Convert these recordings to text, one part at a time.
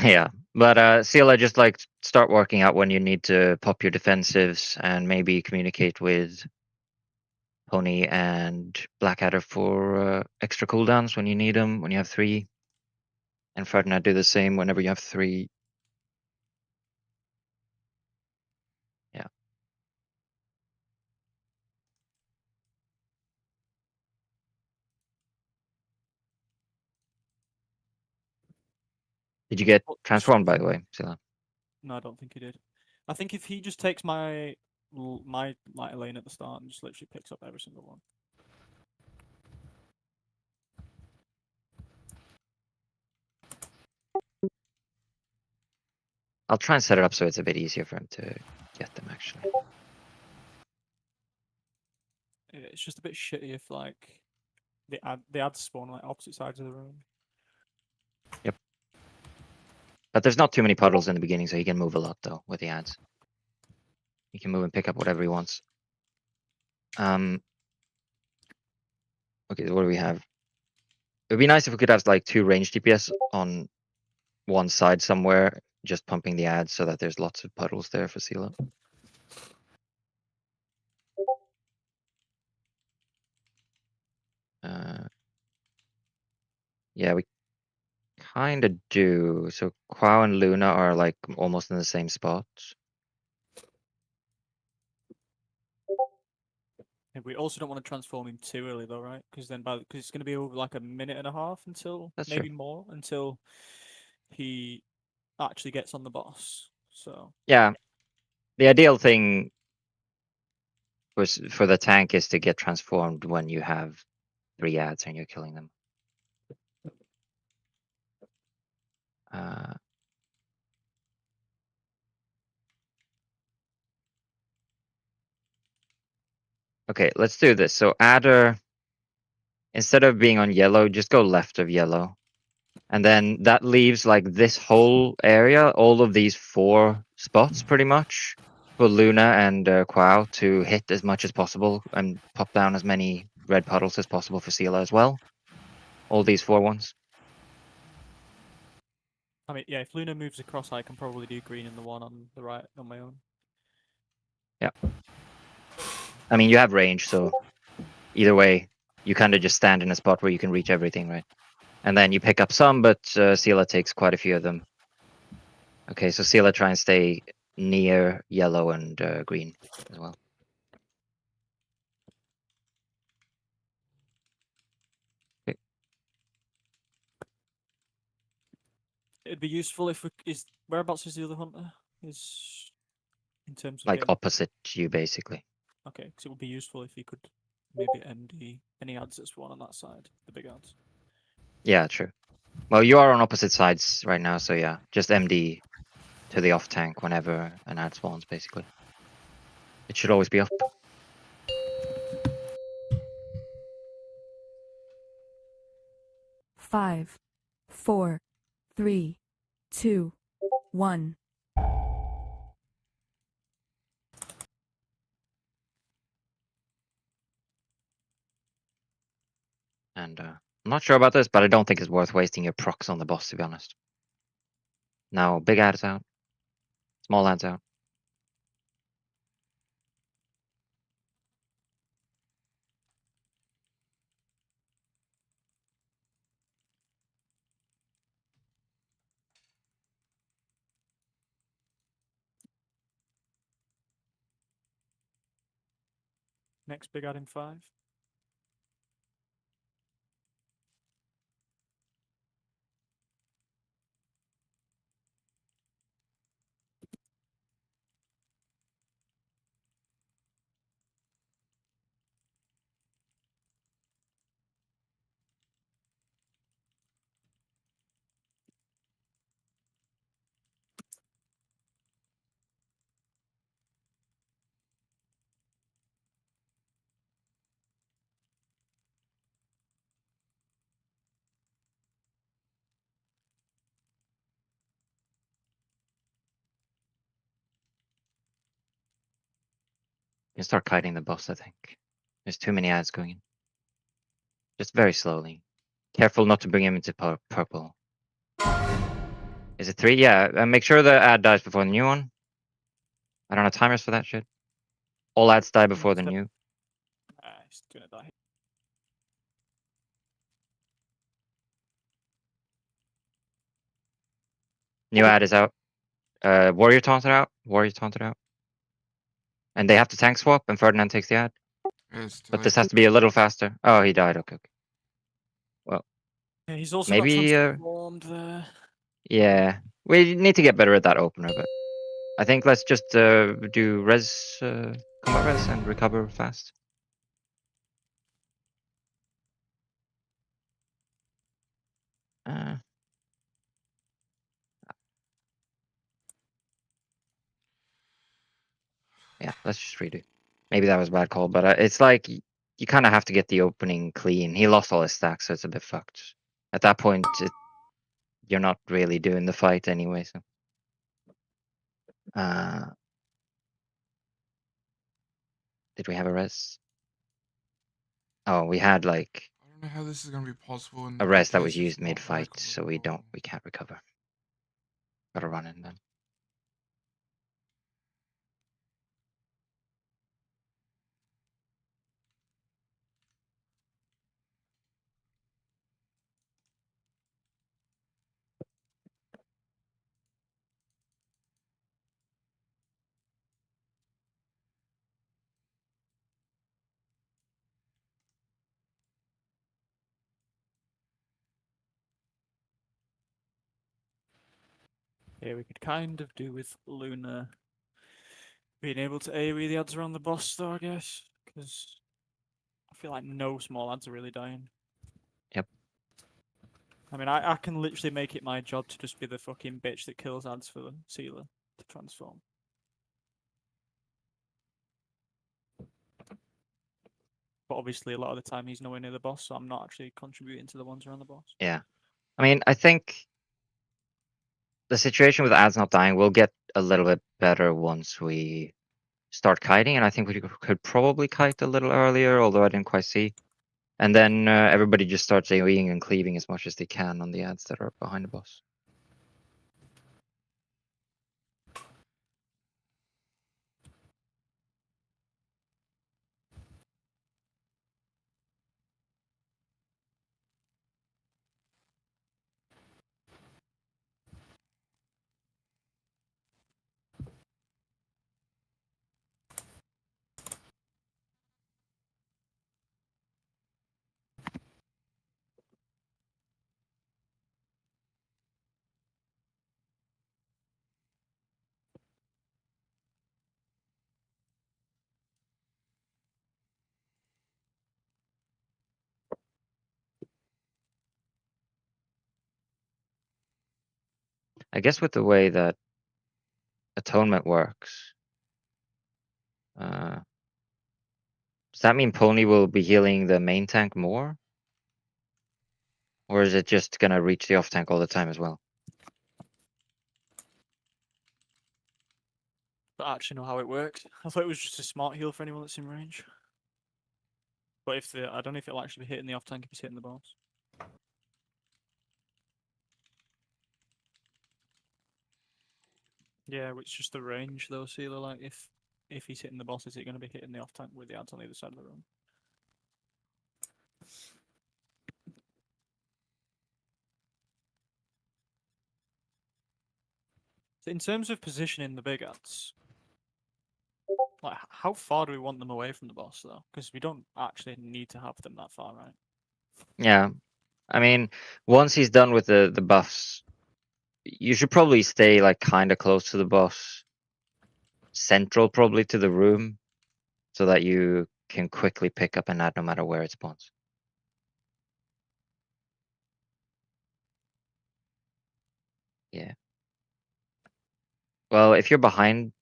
Yeah, but Sela, just like start working out when you need to pop your defensives and maybe communicate with Pony and Blackadder for extra cooldowns when you need them, when you have 3. And Ferdinand do the same whenever you have 3. Yeah. Did you get transformed, by the way, Sela? No, I don't think he did. I think if he just takes my light lane at the start and just literally picks up every single one. I'll try and set it up so it's a bit easier for him to get them, actually. It's just a bit shitty if like the ads spawn like opposite sides of the room. Yep. But there's not too many puddles in the beginning, so he can move a lot, though, with the ads. He can move and pick up whatever he wants. Okay, what do we have? It would be nice if we could have like 2 range DPS on one side somewhere, just pumping the ads so that there's lots of puddles there for Sela. Yeah, we kind of do. So Quao and Luna are like almost in the same spot. We also don't want to transform him too early though, right? Because then because it's going to be over like a minute and a half until That's maybe true. more until he actually gets on the boss. So Yeah, the ideal thing was for the tank is to get transformed when you have 3 ads and you're killing them. Okay, let's do this. So Adder, instead of being on yellow, just go left of yellow. And then that leaves like this whole area, all of these 4 spots pretty much, for Luna and Quao to hit as much as possible and pop down as many red puddles as possible for Sela as well. All these 4 ones. I mean, yeah, if Luna moves across, I can probably do green in the one on the right on my own. Yeah. I mean, you have range, so either way, you kind of just stand in a spot where you can reach everything, right? And then you pick up some, but Sela takes quite a few of them. Okay, so Sela try and stay near yellow and green as well. Okay. It'd be useful if whereabouts is the other hunter? Is in terms of Like getting opposite you, basically. okay, because it would be useful if he could maybe MD any ads that spawn on that side, the big ads. Yeah, true. Well, you are on opposite sides right now, so yeah, just MD to the off tank whenever an ad spawns, basically. It should always be up. 5, 4, 3, 2, 1. And I'm not sure about this, but I don't think it's worth wasting your procs on the boss, to be honest. Now, big ads out. Small ads out. Next big ad in 5. You can start kiting the boss, I think. There's too many ads going in. Just very slowly. Careful not to bring him into purple. Is it 3? Yeah, make sure the ad dies before the new one. I don't have timers for that shit. All ads die before the step- new. He's gonna die. New ad is out. Warrior taunted out. Warrior taunted out. And they have to tank swap, and Ferdinand takes the ad. It's But this like- has to be a little faster. Oh, he died. Okay. Yeah, he's also Maybe, got transformed there. Yeah, we need to get better at that opener, but I think let's just do res, combat res, and recover fast. Uh, yeah, let's just redo. Maybe that was a bad call, but it's like you kind of have to get the opening clean. He lost all his stacks, so it's a bit fucked. At that point, you're not really doing the fight anyway. So, did we have a res? Oh, we had like I don't know how this is gonna be possible. In a res that case was it's used not mid-fight, like so we can't recover. Gotta run in then. Yeah, we could kind of do with Luna being able to AoE the ads around the boss, though, I guess, because I feel like no small ads are really dying. Yep. I mean, I can literally make it my job to just be the fucking bitch that kills ads for the Sealer to transform. But obviously, a lot of the time he's nowhere near the boss, so I'm not actually contributing to the ones around the boss. Yeah. I mean, I think the situation with ads not dying will get a little bit better once we start kiting, and I think we could probably kite a little earlier, although I didn't quite see. And then everybody just starts AoEing and cleaving as much as they can on the ads that are behind the boss. I guess with the way that Atonement works, does that mean Pony will be healing the main tank more? Or is it just gonna reach the off tank all the time as well? But I actually know how it works. I thought it was just a smart heal for anyone that's in range. But if I don't know if it'll actually be hitting the off tank if he's hitting the boss. Yeah, it's just the range though, Sealer. Like if he's hitting the boss, is it going to be hitting the off tank with the ads on the other side of the room? So in terms of positioning the big ads, like how far do we want them away from the boss though? Because we don't actually need to have them that far, right? Yeah. I mean, once he's done with the buffs, you should probably stay like kind of close to the boss. Central probably to the room, so that you can quickly pick up an ad no matter where it spawns. Yeah. Well, if you're behind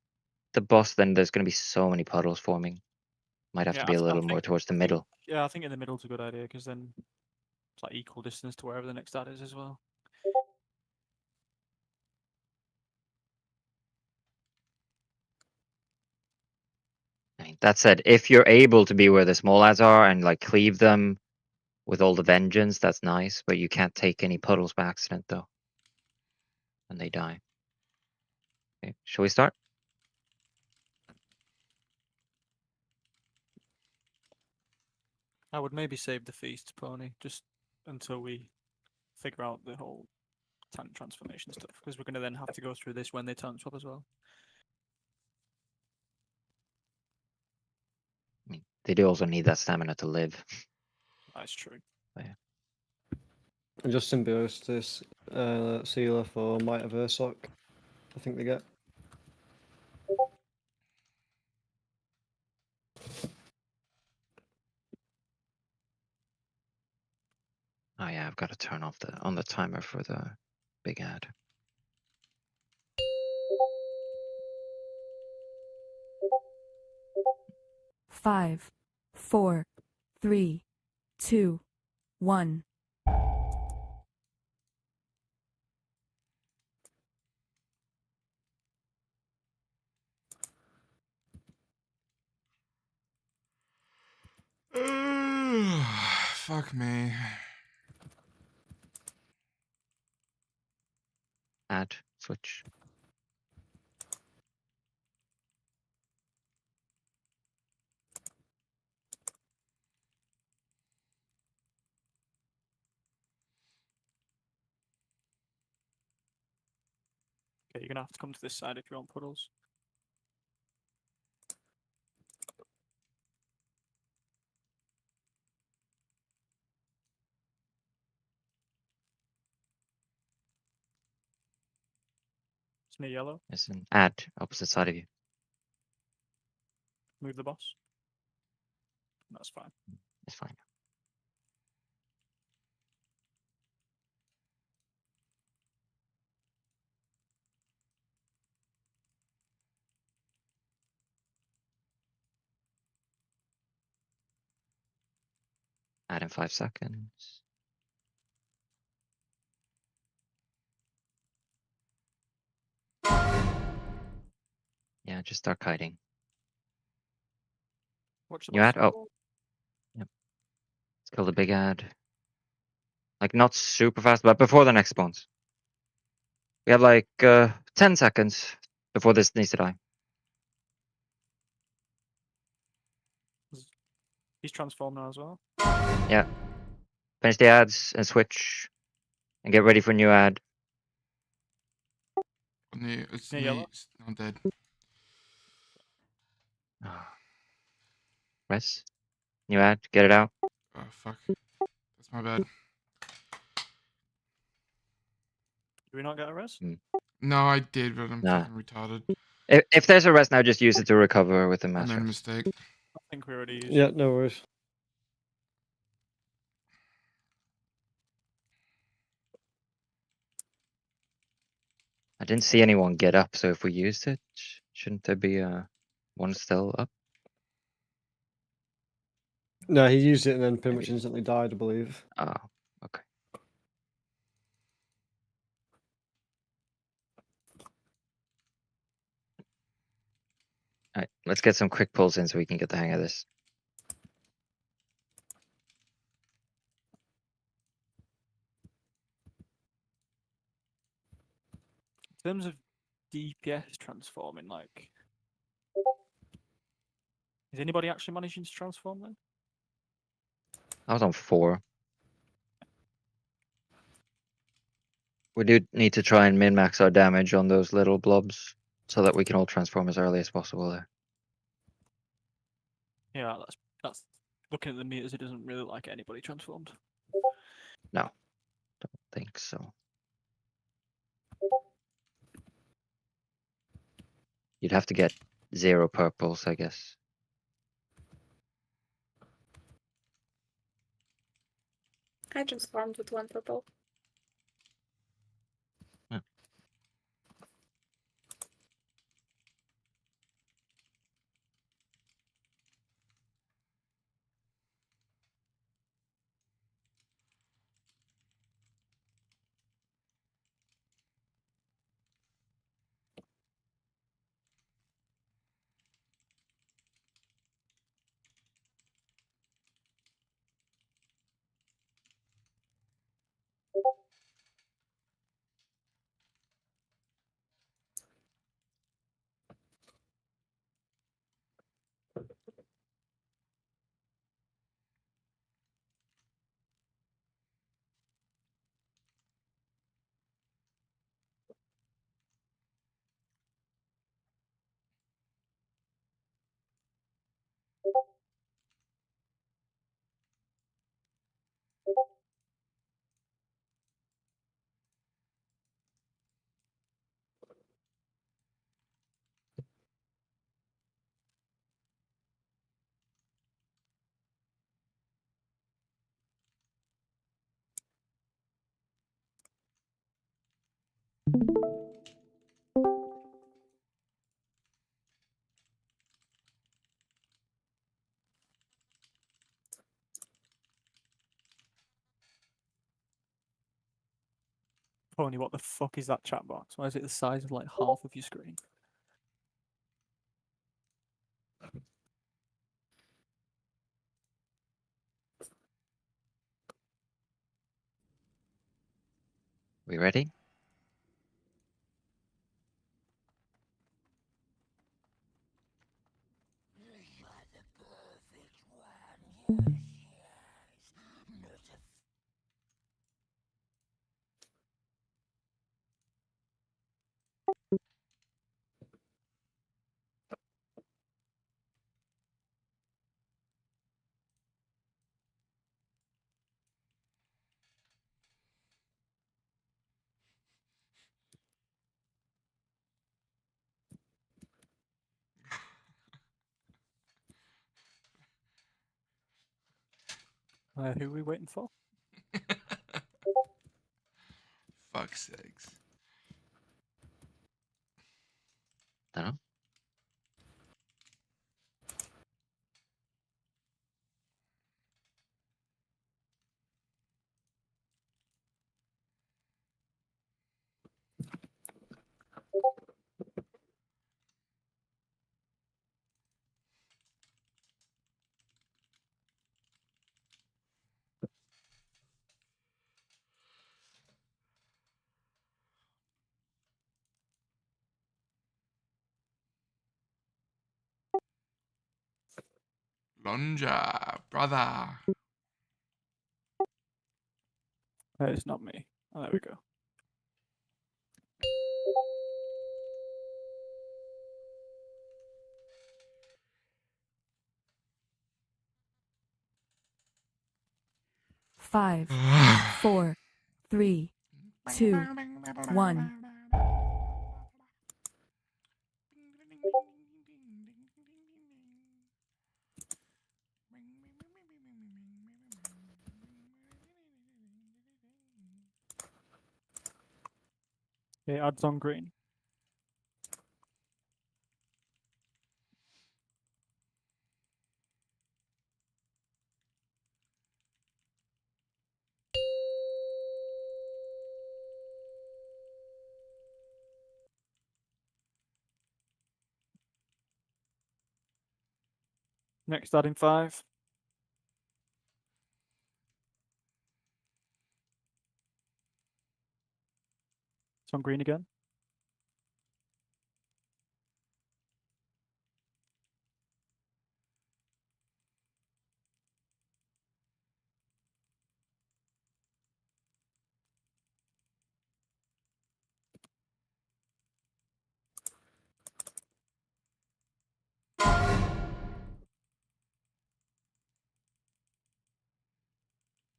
the boss, then there's going to be so many puddles forming. Might have Yeah, to be I a th- I little more think- towards the I think- middle. Yeah, I think in the middle's a good idea because then it's like equal distance to wherever the next ad is as well. I mean, that said, if you're able to be where the small ads are and like cleave them with all the vengeance, that's nice, but you can't take any puddles by accident though. And they die. Okay, shall we start? I would maybe save the feast, Pony, just until we figure out the whole tank transformation stuff, because we're going to then have to go through this when they tank swap as well. I mean, they do also need that stamina to live. That's true. And just Symbiosis Sealer for Might of Ursoc, I think they get. Oh yeah, I've got to turn off the timer for the big ad. Five, four, three, two, one. Fuck me. Add, switch. Okay, you're going to have to come to this side if you want puddles. It's near yellow. It's an add, opposite side of you. Move the boss. That's fine. It's fine. Add in 5 seconds. Yeah, just start kiting. Watch the You boss. add? Oh. Let's kill the big ad. Like, not super fast, but before the next spawns. We have like 10 seconds before this needs to die. He's transformed now as well. Finish the ads and switch. And get ready for new ad. It's Yeah, yellow. not dead. Res. New ad. Get it out. Oh, fuck. That's my bad. Do we not get a res? No, I did, but I'm Nah. fucking retarded. If there's a res now, just use it to recover with the I master. made a mistake. I think we already used Yeah, it. no worries. I didn't see anyone get up, so if we used it, shouldn't there be one still up? No, he used it and then pretty much Maybe. instantly died, I believe. Oh, okay. Alright, let's get some quick pulls in so we can get the hang of this. In terms of DPS transforming, like, is anybody actually managing to transform then? I was on 4. We do need to try and min-max our damage on those little blobs so that we can all transform as early as possible there. Yeah, that's looking at the meters. It doesn't really like anybody transformed. Think so. You'd have to get 0 purples, I guess. I transformed with 1 purple. Pony, what the fuck is that chat box? Why is it the size of like half of your screen? We ready? Who are we waiting for? Fuck's sakes. Dunno. Lonja, brother. It's not me. Oh, there we go. Five, 4, 3, 2, 1. Okay, ads on green. Next ad in 5. It's on green again.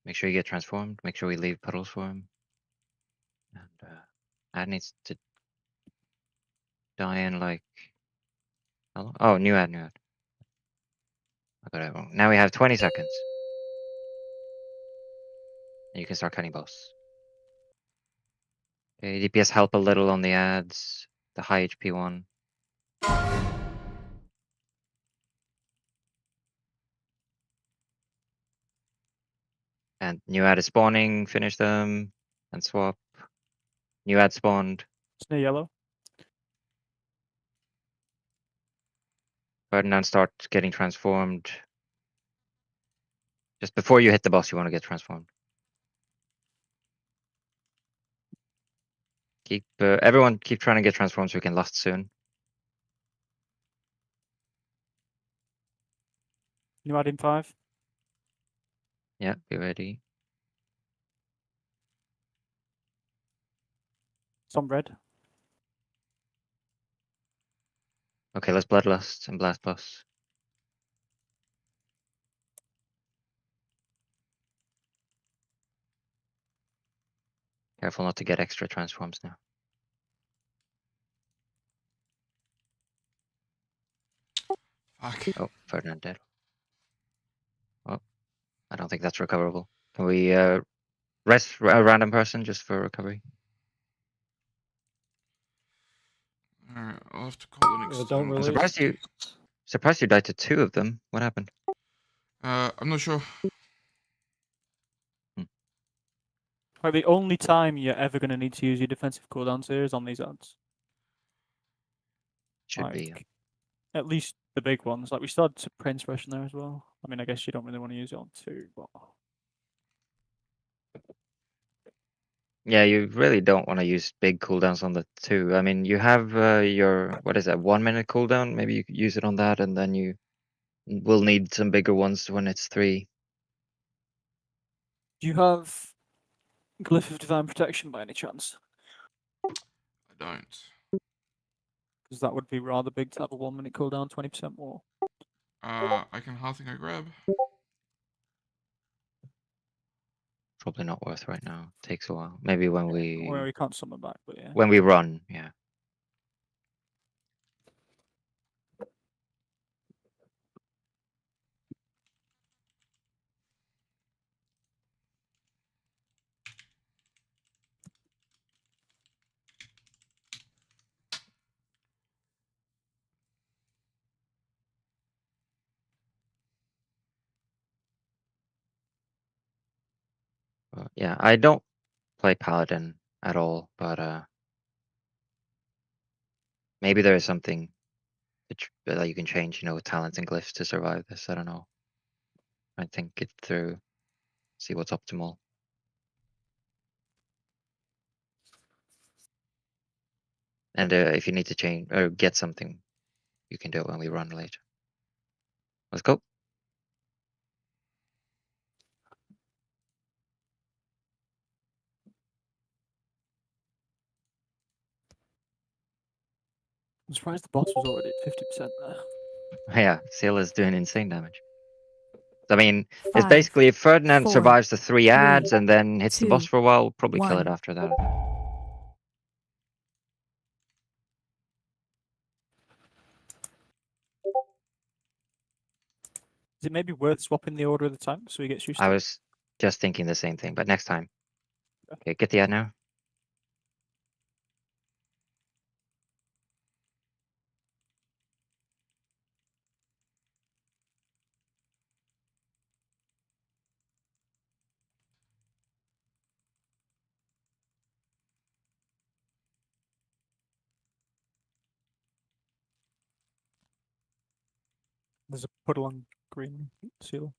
Make sure you get transformed. Make sure we leave puddles for him. And ad needs to die in like. Oh, new ad, new ad. I got it wrong. Now we have 20 seconds. And you can start cutting boss. Okay, DPS help a little on the ads. The high HP one. And new ad is spawning. Finish them. And swap. New ad spawned. It's near yellow. Ferdinand start getting transformed. Just before you hit the boss, you want to get transformed. Keep everyone keep trying to get transformed so we can last soon. New ad in 5. Yeah, be ready. It's on red. Okay, let's bloodlust and blast boss. Careful not to get extra transforms now. Fuck. Oh, Ferdinand dead. Oh, I don't think that's recoverable. Can we rest a random person just for recovery? Alright, I'll have to call an Don't external. release. Surprised you died to 2 of them. What happened? I'm not sure. Like the only time you're ever going to need to use your defensive cooldowns here is on these ads. Should be. Like, at least the big ones. Like we still had Prince Rush in there as well. I mean, I guess you don't really want to use it on 2, but Yeah, you really don't want to use big cooldowns on the 2. I mean, you have your, what is that, 1 minute cooldown? Maybe you could use it on that, and then you will need some bigger ones when it's 3. do you have Glyph of Divine Protection by any chance? I don't. Because that would be rather big to have a 1 minute cooldown, 20% more. I can hardly go grab. Probably not worth right now. Takes a while. Maybe when Well, we can't summon back, but yeah. when we run, yeah. But yeah, I don't play Paladin at all, but maybe there is something that you can change, with talents and glyphs to survive this. I don't know. I think it through, see what's optimal. And if you need to change or get something, you can do it when we run later. Let's go. I'm surprised the boss was already at 50% there. Yeah, Seala's doing insane damage. I mean, it's 5, basically if Ferdinand 4, survives the 3 3, ads and then hits the boss 2, for a while, we'll probably kill it 1. after that. Is it maybe worth swapping the order of the tank so he gets used to I it? was just thinking the same thing, but next time. Okay, get the ad now. There's a puddle on green seal.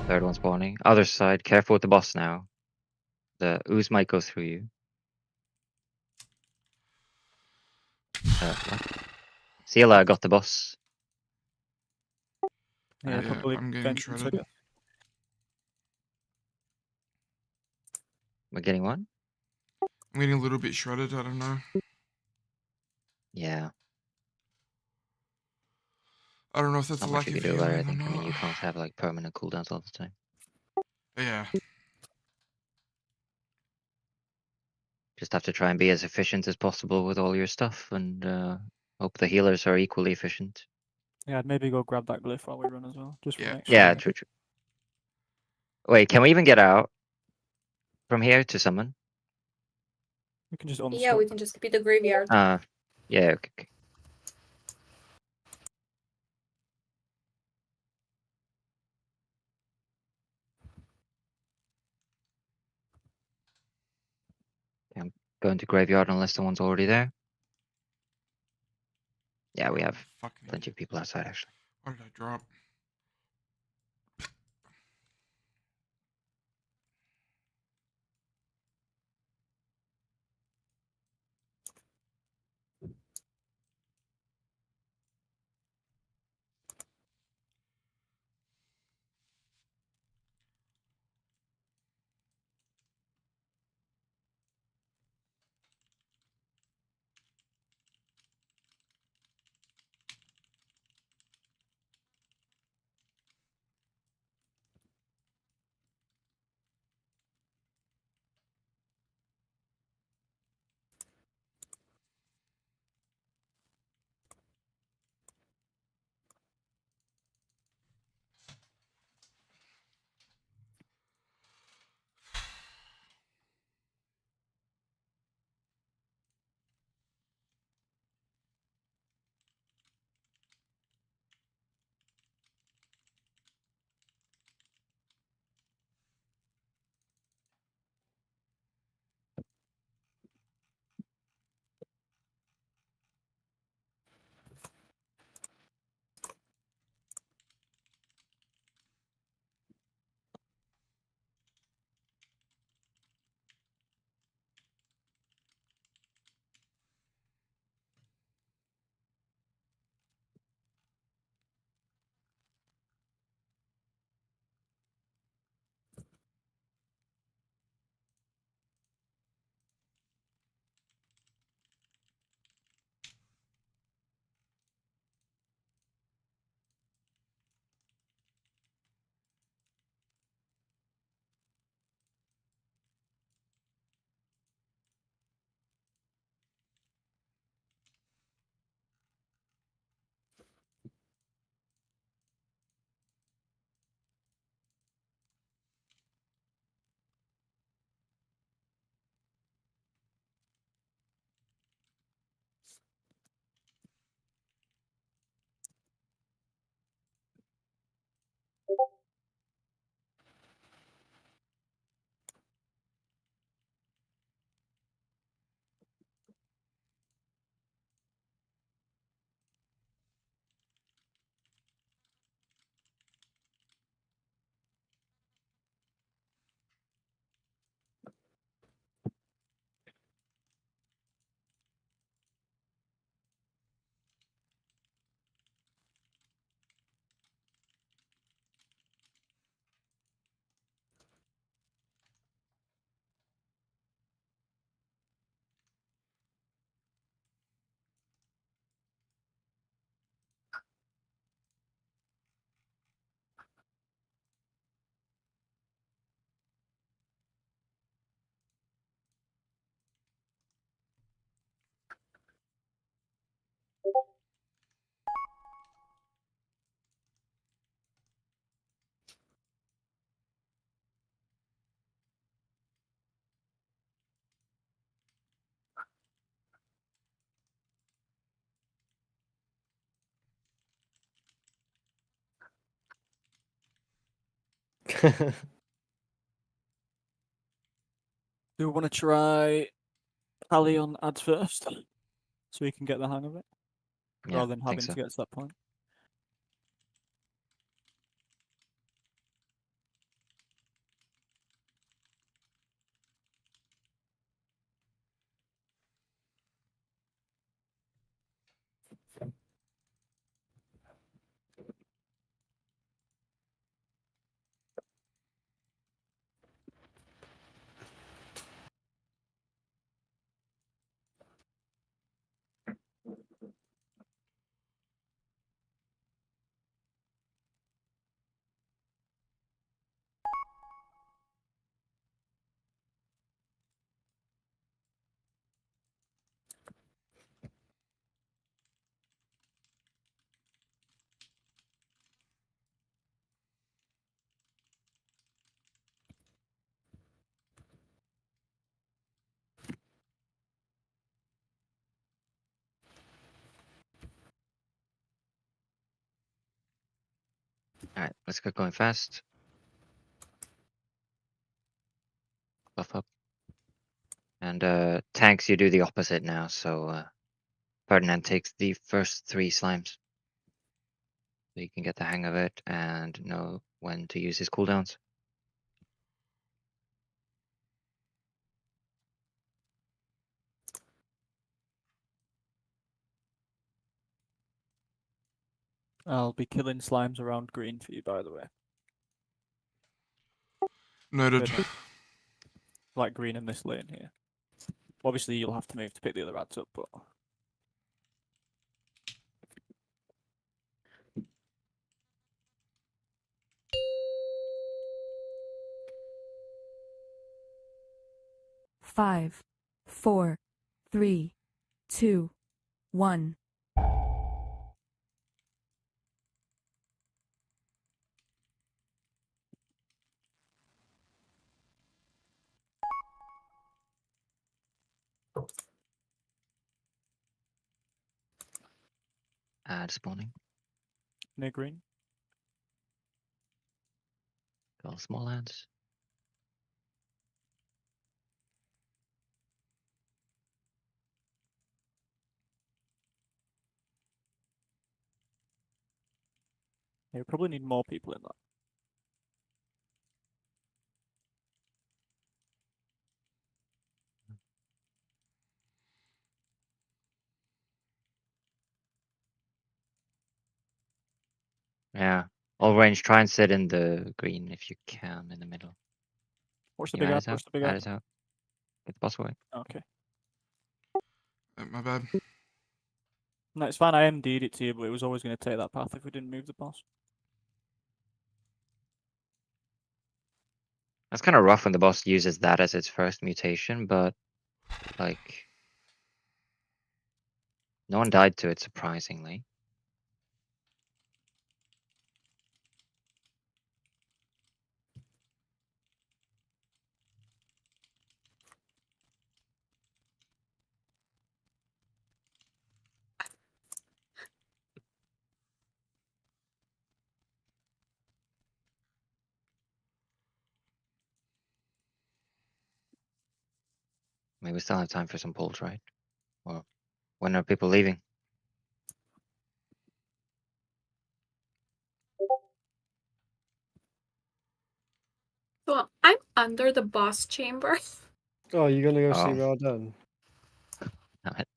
Third one spawning. Other side, careful with the boss now. The ooze might go through you. What? Seala got the boss. Yeah, Yeah, probably I'm getting vengeance, I shredded. guess. We're getting one? I'm getting a little bit shredded. I don't know. Yeah. I don't know if that's a Not much lack you of can do about it, I healing or think. I mean, you not. can't have like permanent cooldowns all the time. Yeah. Just have to try and be as efficient as possible with all your stuff and hope the healers are equally efficient. Yeah, I'd maybe go grab that glyph while we run as well, just for Yeah. an extra. Yeah, true. Wait, can we even get out from here to summon? We can just Yeah, we can just be the graveyard. Yeah, okay. I'm going to graveyard unless someone's already there. Yeah, we have Fucking plenty idiot. of people outside actually. What did I drop? Do we want to try Pally on ads first, so we can get the hang of it, Yeah, rather than I think having so. to get to that point? All right, let's get going fast. Buff up. And tanks, you do the opposite now. So Ferdinand takes the first 3 slimes. So you can get the hang of it and know when to use his cooldowns. I'll be killing slimes around green for you, by the way. Noted. Good. Like green in this lane here. Obviously, you'll have to move to pick the other ads up, but 5, 4, 3, 2, 1. Add spawning. near green. All small ads. Yeah, we probably need more people in that. Yeah. All range, try and sit in the green if you can in the middle. What's the You big add ad? us out. What's the big Add ad? us out. Get the boss away. Okay. My bad. No, it's fine. I MD'd it to you, but it was always going to take that path if we didn't move the boss. That's kind of rough when the boss uses that as its first mutation, but like no one died to it surprisingly. I mean, we still have time for some polls, right? Or when are people leaving? So I'm under the boss chamber. Oh, you're gonna go see Oh. Radan? Damn it.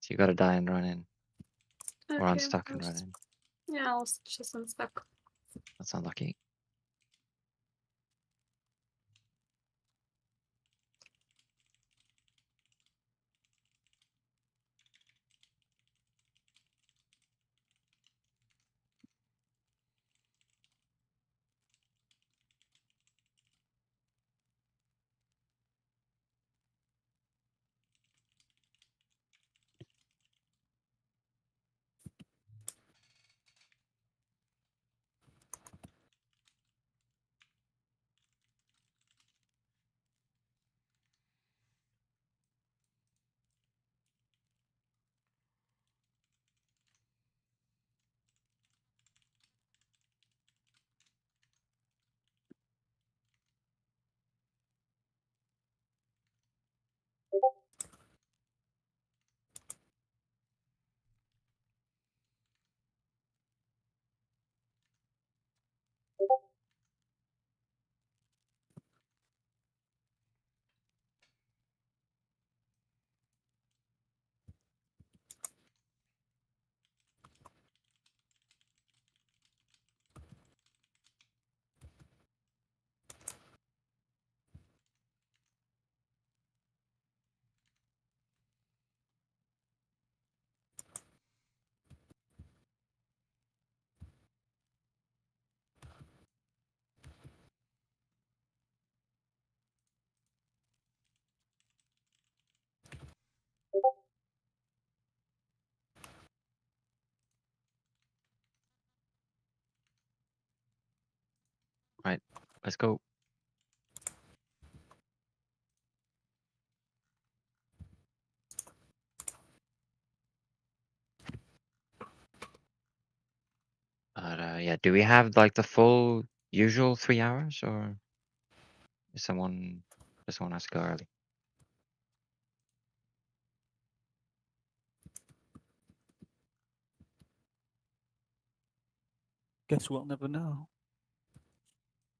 So you gotta die and run in. Or Okay, unstuck and I'll run just- in. Yeah, I'll just unstuck. That's unlucky. Let's go. But yeah, do we have like the full usual 3 hours, or does someone has to go early? Guess we'll never know.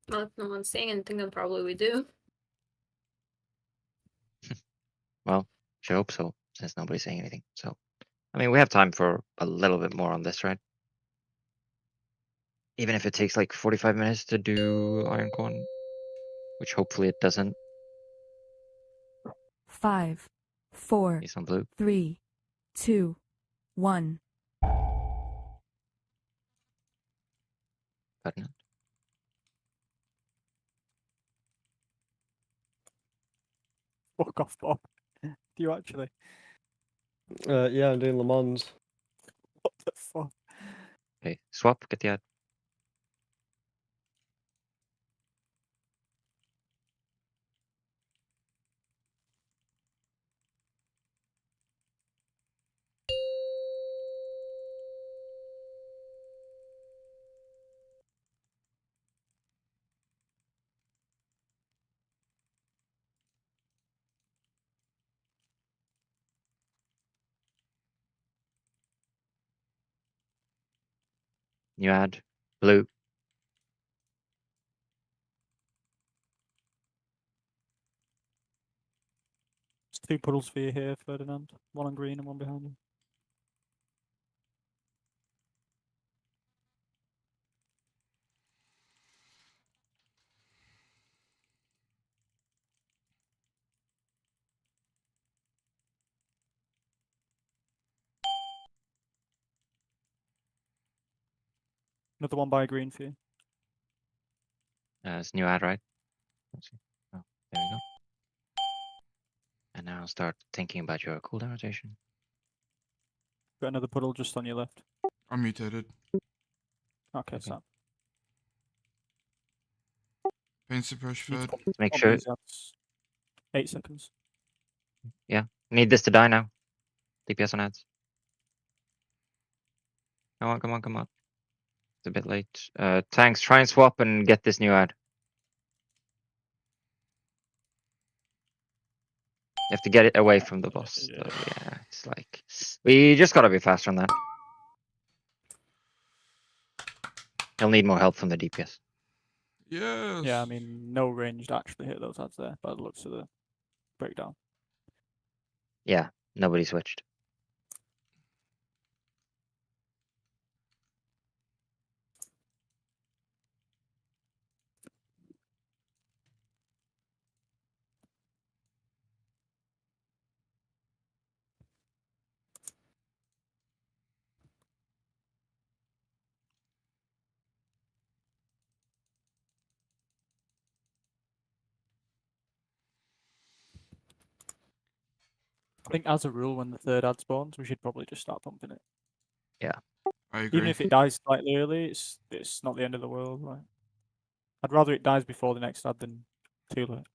Well, if no one's saying anything, then probably we do. Well, should hope so, since nobody's saying anything. So, I mean, we have time for a little bit more on this, right? Even if it takes like 45 minutes to do Ironcorn, which hopefully it doesn't. 5, 4, He's on blue. 3, 2, 1. Button. Fuck off, Bob. Do you actually? Yeah, I'm doing Le Mans. What the fuck? Okay, swap, get the ad. New ad. Blue. There's 2 puddles for you here, Ferdinand. One on green and one behind you. Another one by green for you. It's new ad, right? Let's see. Oh, there we go. And now start thinking about your cooldown rotation. Got another puddle just on your left. I'm mutated. Okay, Okay. so Pain suppress need to fed. pop- Make pop sure. these ads. 8 seconds. Need this to die now. DPS on ads. Come on, come on, come on. It's a bit late. Tanks, try and swap and get this new ad. You have to get it away from the boss. Yeah. So, yeah, it's like we just gotta be faster on that. He'll need more help from the DPS. Yes. Yeah, I mean, no range to actually hit those ads there, by the looks of the breakdown. Yeah, nobody switched. I think as a rule, when the third ad spawns, we should probably just start pumping it. I agree. Even if it dies slightly early, it's not the end of the world. Right? I'd rather it dies before the next ad than too late.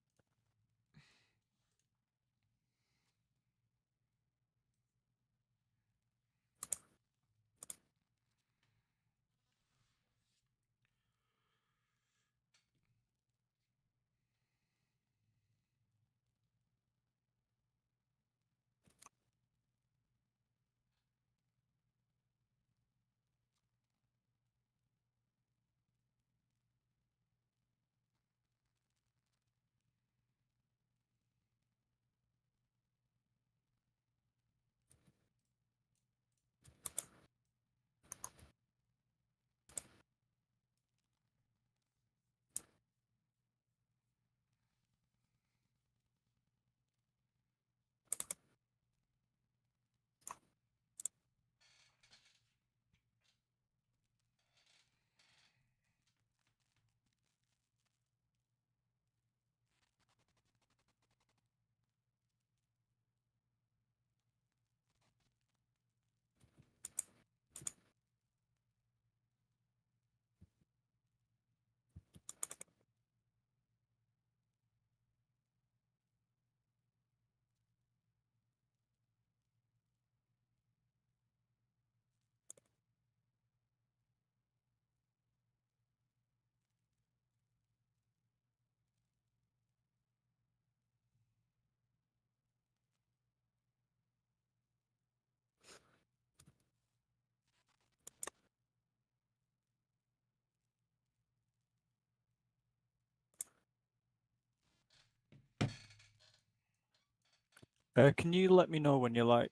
Can you let me know when you're like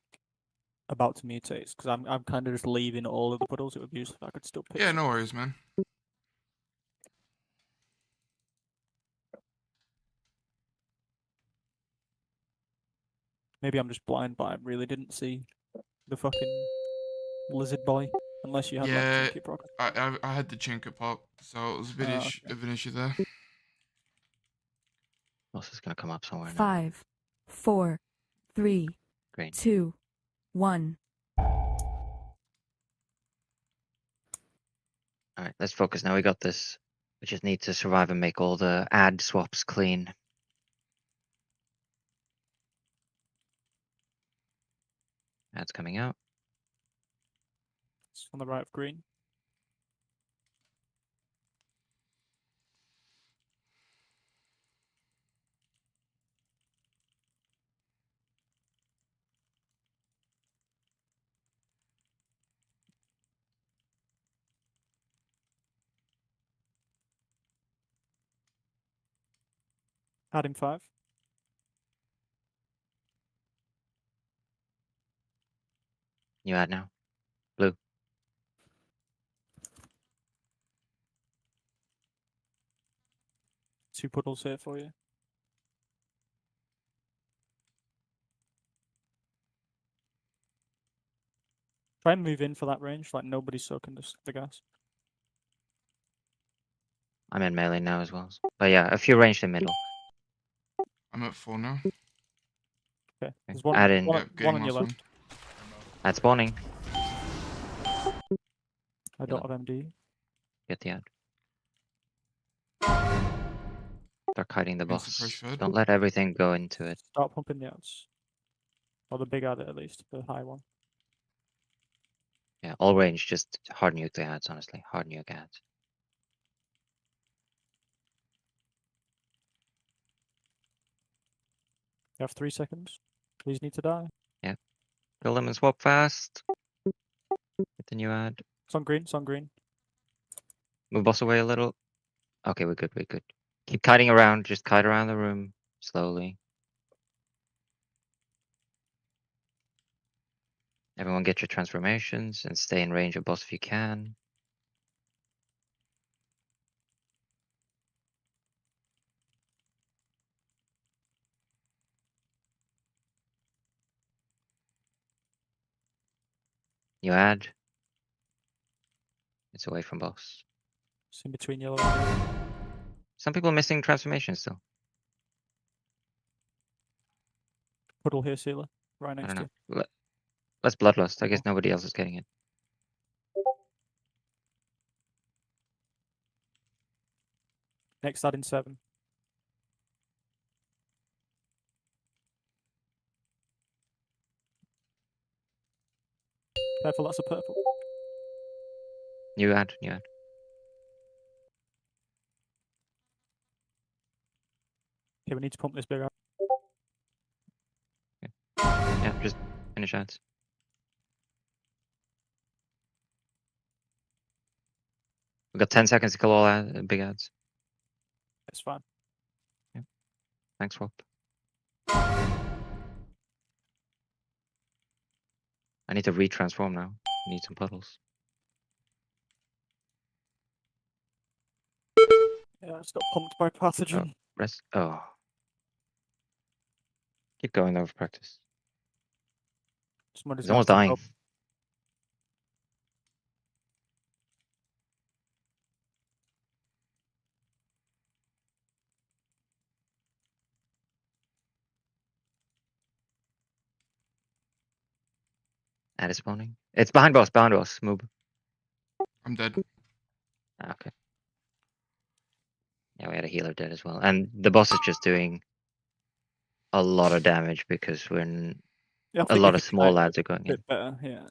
about to mutate? Because I'm kind of just leaving all of the puddles. It would be useful if I could still pick. Yeah, some. no worries, man. Maybe I'm just blind, but I really didn't see the fucking lizard boy. Unless you had Yeah, like Chinky Proc. I had the Chinka pop, so it was a bit Ah, of an issue there. Boss is gonna come up somewhere now. 5, 4, 3, Great. 2, 1. Alright, let's focus now. We got this. We just need to survive and make all the ad swaps clean. Ads coming out. It's on the right of green. Adding 5. New ad now. Blue. Two puddles here for you. Try and move in for that range, like nobody's soaking the gas. I'm in melee now as well. But yeah, a few ranged in middle. I'm at 4 now. Okay. There's one, Add in. one, Yep, one getting on your last left. Ad spawning. I don't have MD. Get the ad. Start kiting the Against the boss. fresh fed. Don't let everything go into it. Start pumping the ads. Or the big ad at least, the high one. Yeah, all range, just hard nuke the ads, honestly. Hard nuke ads. You have 3 seconds. Please need to die. Kill them and swap fast. Get the new ad. It's on green, it's on green. Move boss away a little. Okay, we're good, we're good. Keep kiting around, just kite around the room slowly. Everyone get your transformations and stay in range of boss if you can. You add. It's away from boss. It's in between yellow and green. Some people are missing transformations still. Puddle here, Sealer. Right I next don't to know. you. Let's bloodlust. I guess nobody else is getting it. Next ad in 7. Careful, that's a purple. New ad, new ad. Okay, we need to pump this big ad. Yeah, just finish ads. We got 10 seconds to kill all big ads. It's fine. Thanks, Swap. I need to retransform now. Need some puddles. Yeah, it's got pumped by pathogen. Rest. Oh. Keep going over practice. Somebody's He's gonna almost have to dying. help. Ad is spawning. It's behind boss, Move. I'm dead. Ah, okay. Yeah, we had a healer dead as well. And the boss is just doing a lot of damage because we're Yeah, I a think we lot of could small time it lads are going a in. bit better, yeah.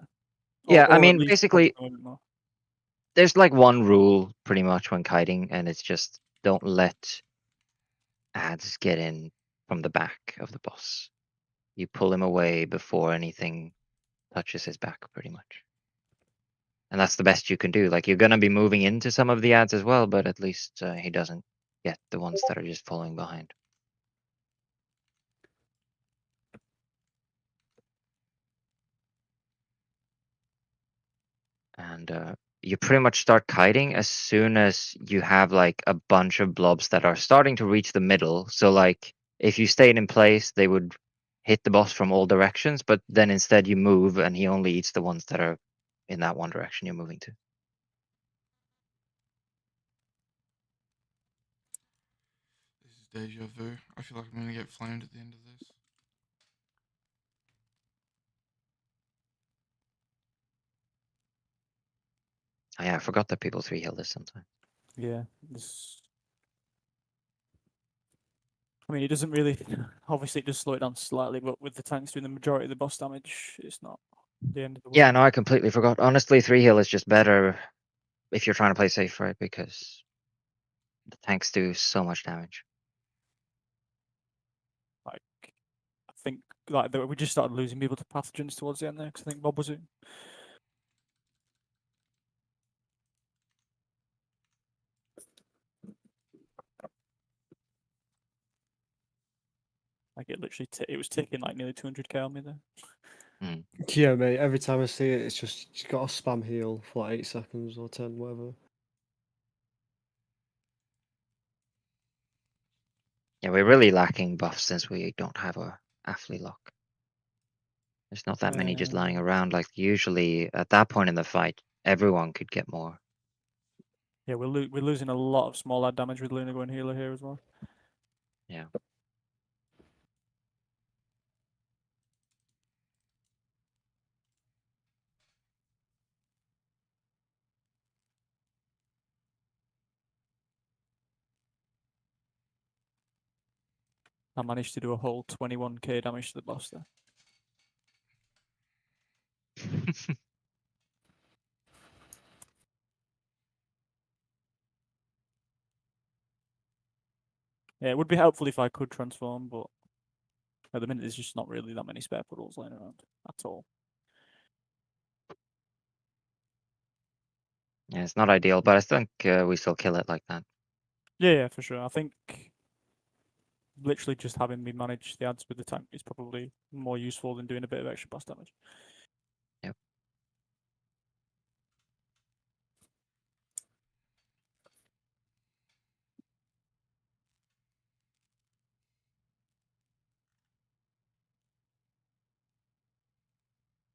Yeah, I at mean, least basically, pump them a bit more. there's like one rule pretty much when kiting, and it's just don't let ads get in from the back of the boss. You pull him away before anything touches his back, pretty much. And that's the best you can do. Like, you're gonna be moving into some of the ads as well, but at least he doesn't get the ones that are just following behind. and you pretty much start kiting as soon as you have like a bunch of blobs that are starting to reach the middle. So like if you stayed in place, they would hit the boss from all directions, but then instead you move and he only eats the ones that are in that one direction you're moving to. This is deja vu. I feel like I'm gonna get flamed at the end of this. Oh, yeah, I forgot that people 3 heal this sometimes. Yeah. I mean, it doesn't really. Obviously, it does slow it down slightly, but with the tanks doing the majority of the boss damage, it's not the end of the world. Yeah, no, I completely forgot. Honestly, 3 heal is just better if you're trying to play safe, right? Because the tanks do so much damage. Like, I think we just started losing people to pathogens towards the end there, because I think Bob was in. Like it literally, it was ticking like nearly 200k on me there. Yeah, mate. Every time I see it, it's just you got to spam heal for like 8 seconds or 10, whatever. Yeah, we're really lacking buffs since we don't have a Affley lock. There's not that many just lying around. Like usually at that point in the fight, everyone could get more. Yeah, we're losing a lot of small ad damage with Luna going healer here as well. Yeah. I managed to do a whole 21k damage to the boss there. Yeah, it would be helpful if I could transform, but at the minute there's just not really that many spare puddles laying around at all. Yeah, it's not ideal, but I think we still kill it like that. Yeah, for sure. I think literally just having me manage the ads with the tank is probably more useful than doing a bit of extra boss damage. Yep.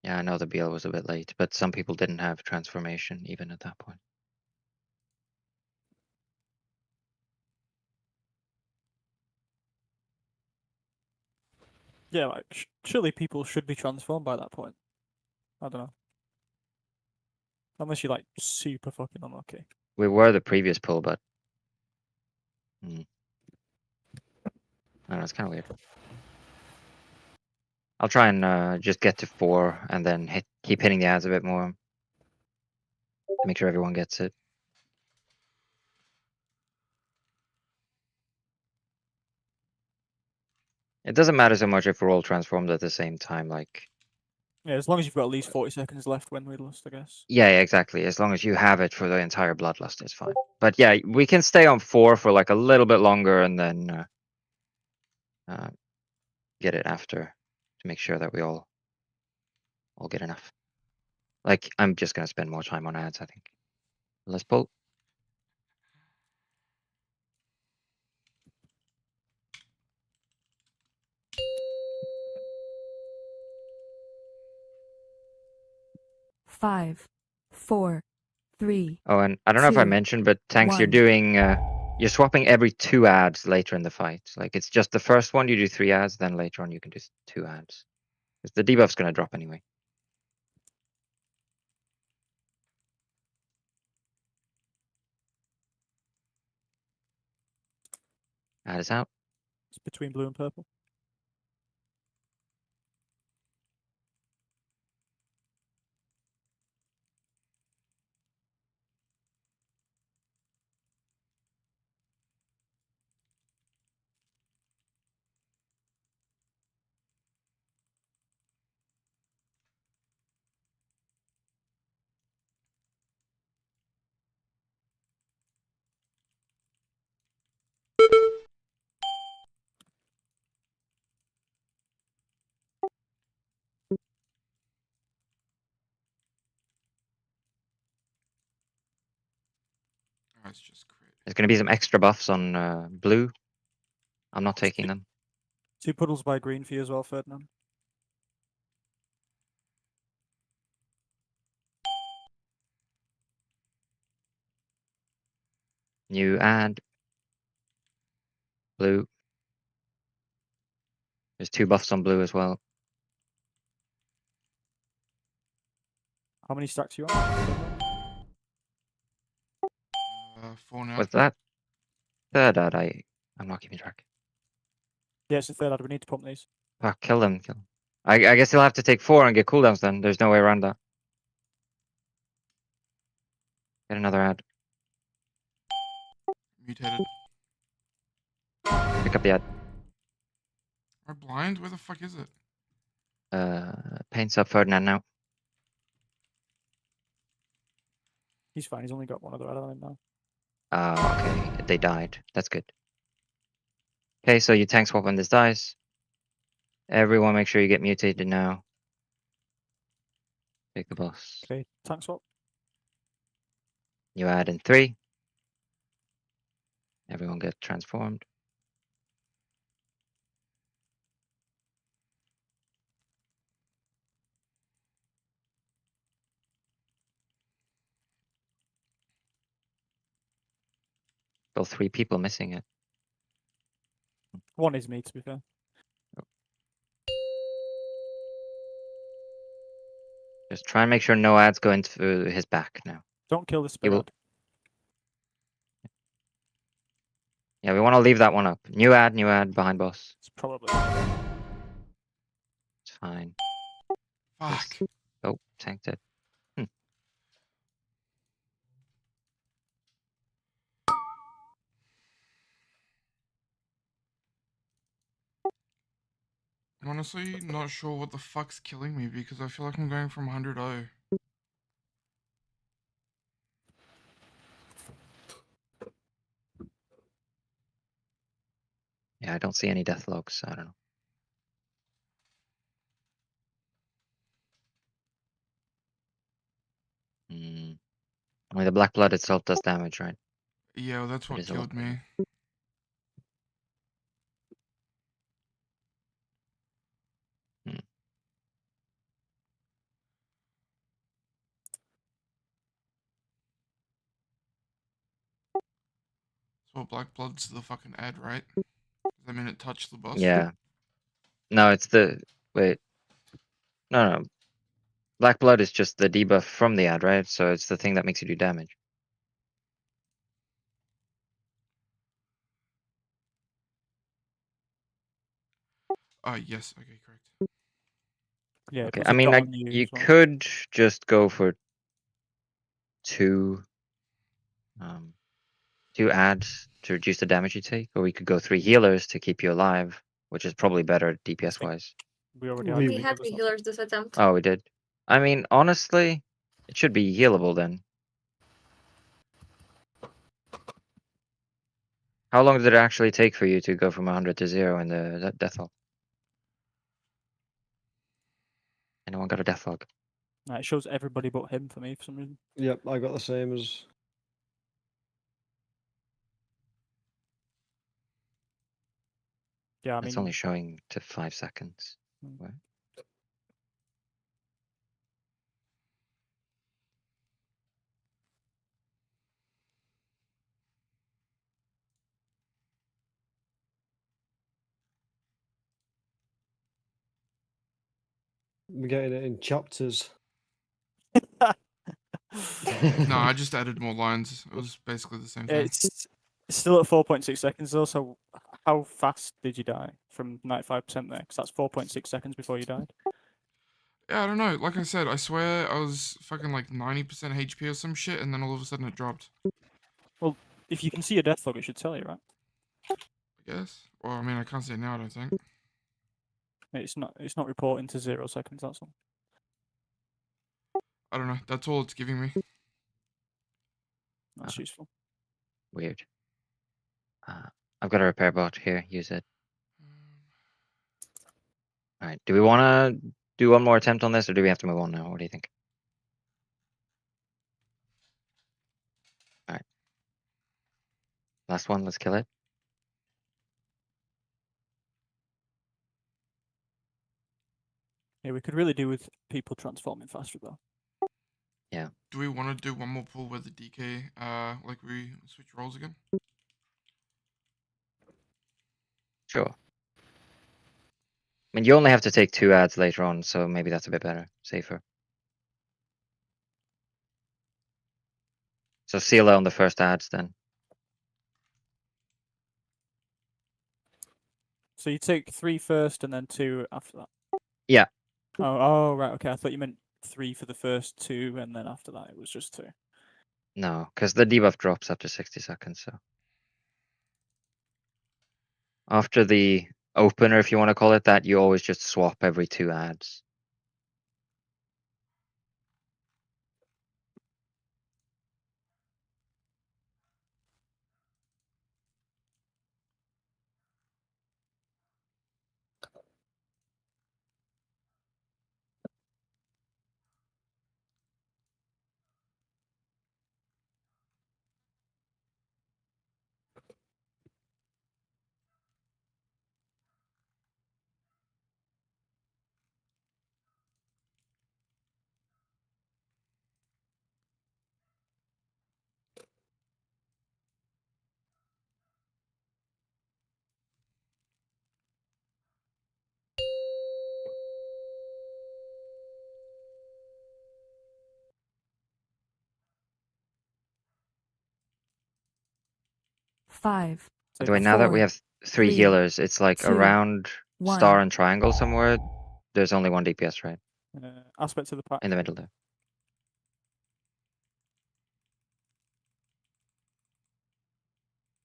Yeah, I know the BL was a bit late, but some people didn't have transformation even at that point. Yeah, like surely people should be transformed by that point. I don't know. Unless you're like super fucking unlucky. We were the previous pull, but I don't know, it's kind of weird. I'll try and just get to 4 and then keep hitting the ads a bit more. Make sure everyone gets it. It doesn't matter so much if we're all transformed at the same time, like... Yeah, as long as you've got at least 40 seconds left when we lost, I guess. Yeah, exactly. As long as you have it for the entire Bloodlust, it's fine. But yeah, we can stay on 4 for like a little bit longer and then get it after to make sure that we all get enough. Like, I'm just gonna spend more time on ads, I think. Let's pull. Five, four, three. Oh, and I don't know if I 2, mentioned, but tanks, you're 1. doing you're swapping every 2 ads later in the fight. Like it's just the first one you do 3 ads, then later on you can do 2 ads. Because the debuff's gonna drop anyway. Ad is out. It's between blue and purple. Christ, just crit. There's going to be some extra buffs on blue. I'm not taking them. 2 puddles by green for you as well, Ferdinand. New ad. Blue. There's 2 buffs on blue as well. How many stacks you on? 4 now. What's that? Third ad, I'm not keeping track. Yeah, it's the third ad. We need to pump these. Oh, kill them, kill them. I guess he'll have to take 4 and get cooldowns then. There's no way around that. Get another ad. Mutated. Pick up the ad. Am I blind? Where the fuck is it? Paints up Ferdinand now. He's fine. He's only got 1 other ad on him now. Okay. They died. That's good. Okay, so you tank swap when this dies. Everyone make sure you get mutated now. Take the boss. Okay, tank swap. You add in 3. Everyone get transformed. Still 3 people missing it. 1 is me, to be fair. Just try and make sure no ads go into his back now. Don't kill the He spell will. ad. Yeah, we want to leave that one up. New ad behind boss. It's probably. It's fine. Fuck. Oh, tanked it. I'm honestly not sure what the fuck's killing me because I feel like I'm going from 100-0. Yeah, I don't see any death logs. I don't know. I mean, the black blood itself does damage, right? Yeah, well, that's It what is a lot killed me. So black blood's the fucking ad, right? Does that mean it touched the boss? Yeah. No, it's the wait. No. Black blood is just the debuff from the ad, right? So it's the thing that makes you do damage. Yes. Okay, correct. Yeah. it Okay. puts I a mean, dot on you as well. could just go for 2 ads to reduce the damage you take, or we could go 3 healers to keep you alive, which is probably better DPS wise. We already We- had. We three had healers the on. healers this attempt. Oh, we did. I mean, honestly, it should be healable then. How long did it actually take for you to go from 100 to 0 in the death log? Anyone got a death log? Nah, it shows everybody but him for me for some reason. Yep, I got the same as. Yeah, I It's mean, only showing to 5 seconds. Mm. What? We're getting it in chapters. No, I just added more lines. It was basically the same thing. it's still at 4.6 seconds though. So how fast did you die from 95% there? Because that's 4.6 seconds before you died. Yeah, I don't know. Like I said, I swear I was fucking like 90% HP or some shit, and then all of a sudden it dropped. If you can see your death log, it should tell you, right? I guess. Well, I mean, I can't see it now, I don't think. It's not reporting to 0 seconds. That's all. I don't know. That's all it's giving me. That's useful. Weird. I've got a repair bot here. Use it. All right. Do we want to do one more attempt on this, or do we have to move on now? What do you think? All right. Last one, let's kill it. Yeah, we could really do with people transforming faster though. Do we want to do one more pull with the DK? Like we switch roles again? Sure. I mean, you only have to take 2 ads later on, so maybe that's a bit better, safer. So Sela on the first ads then. So you take 3 first and then 2 after that. Yeah. Oh, right. Okay, I thought you meant 3 for the first 2, and then after that it was just 2. No, because the debuff drops after 60 seconds, so. After the opener, if you want to call it that, you always just swap every 2 ads. Five, By Take the way, off now that we four, have 3 three, healers, it's like two, around star one. and triangle somewhere. There's only 1 DPS, right? Aspects of the pack. In the middle there.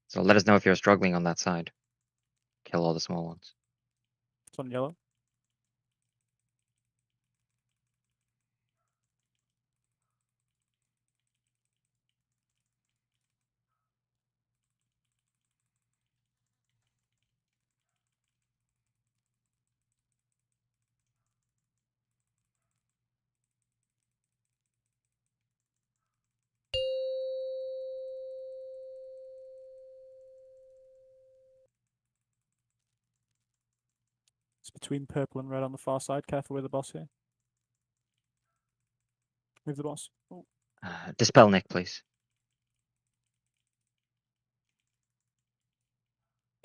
So let us know if you're struggling on that side. Kill all the small ones. It's on yellow. It's between purple and red on the far side. Careful with the boss here. Move the boss. Oh. Dispel Nick, please.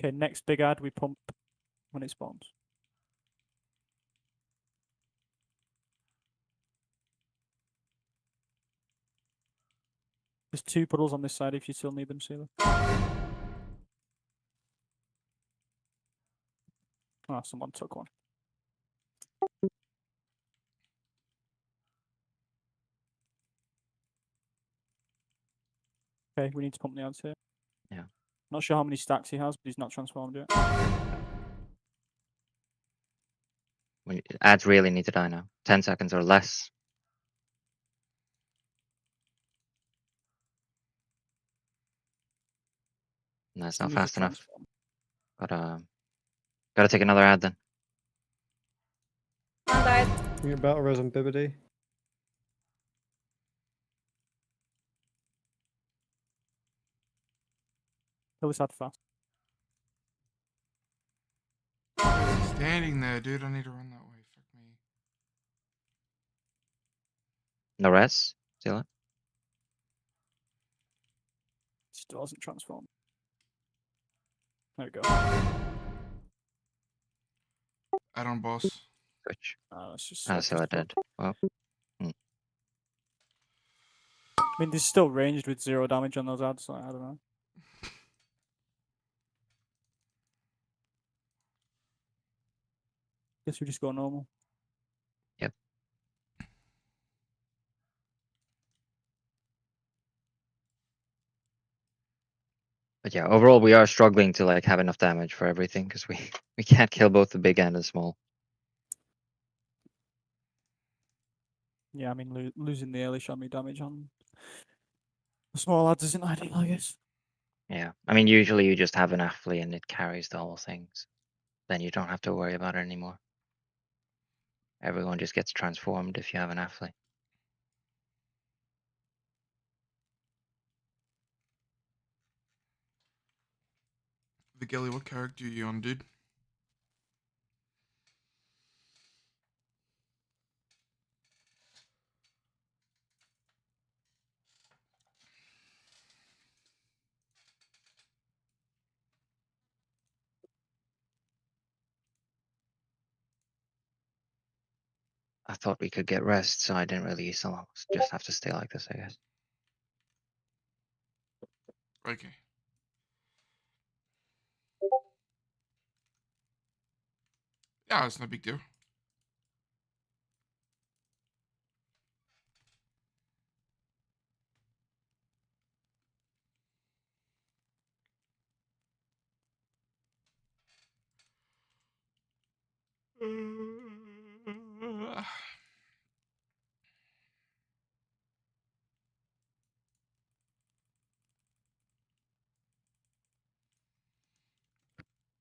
Okay, next big ad we pump when it spawns. There's 2 puddles on this side if you still need them, Sealer. Ah, someone took one. Okay, we need to pump the ads here. Yeah. Not sure how many stacks he has, but he's not transformed yet. Ads really need to die now. 10 seconds or less. And that's Still not needs to fast enough. transform. Gotta take another ad then. One died. You get battle res on Bibbidi. Kill this ad fast. Why is he standing there, dude? I need to run that way. Fuck me. No res? Sela? Still hasn't transformed. There we go. Add on boss. Switch. Let's just. Ah, let's Sela just dead. Well, I mean, this is still ranged with 0 damage on those ads, so I don't know. Guess we just go normal. but yeah, overall we are struggling to like have enough damage for everything because we can't kill both the big and the small. Yeah, I mean, losing the early me damage on the small ads isn't ideal, I guess. Yeah, I mean usually you just have an Affley and it carries the whole things. Then you don't have to worry about it anymore. Everyone just gets transformed if you have an Affley. Vigeli, what character are you on, dude? I thought we could get rest, so I didn't really use so just have to stay like this, I guess. Okay. Yeah, it's no big deal.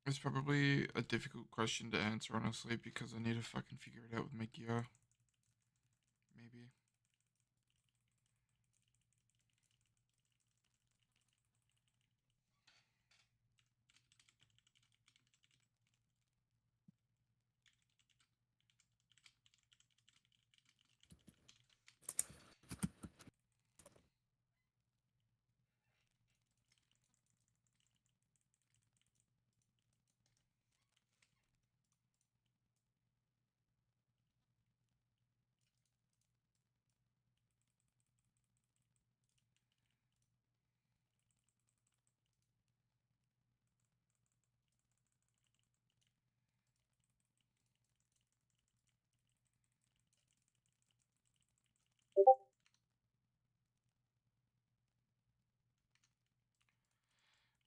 It's probably a difficult question to answer, honestly, because I need to fucking figure it out with my gear. Maybe.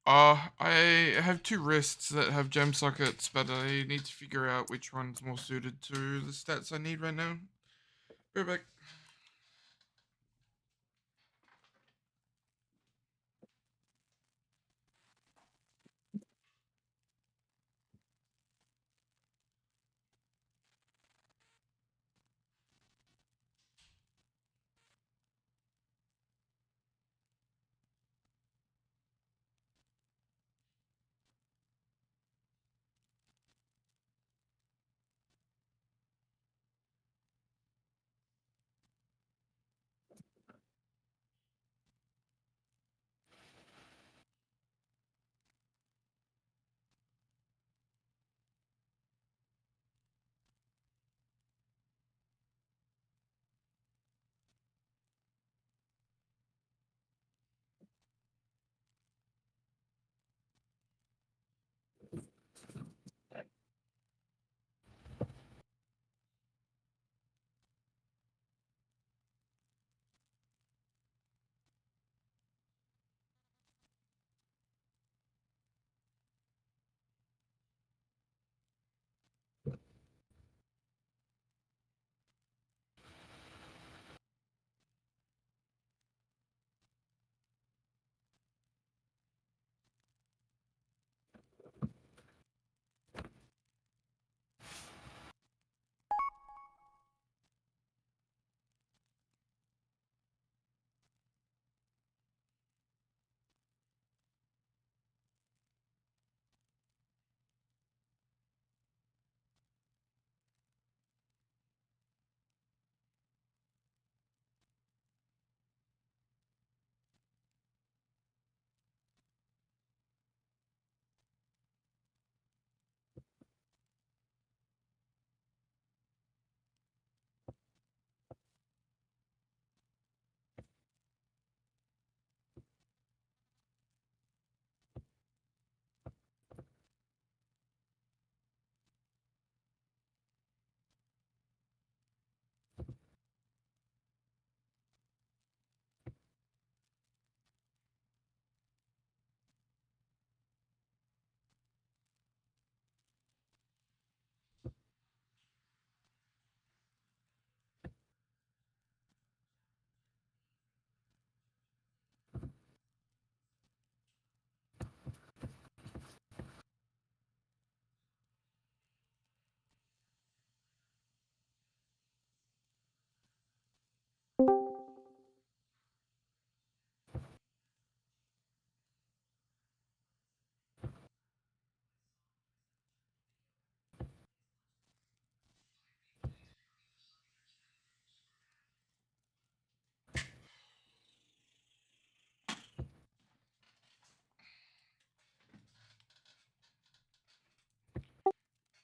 I have two wrists that have gem sockets, but I need to figure out which one's more suited to the stats I need right now. Be right back.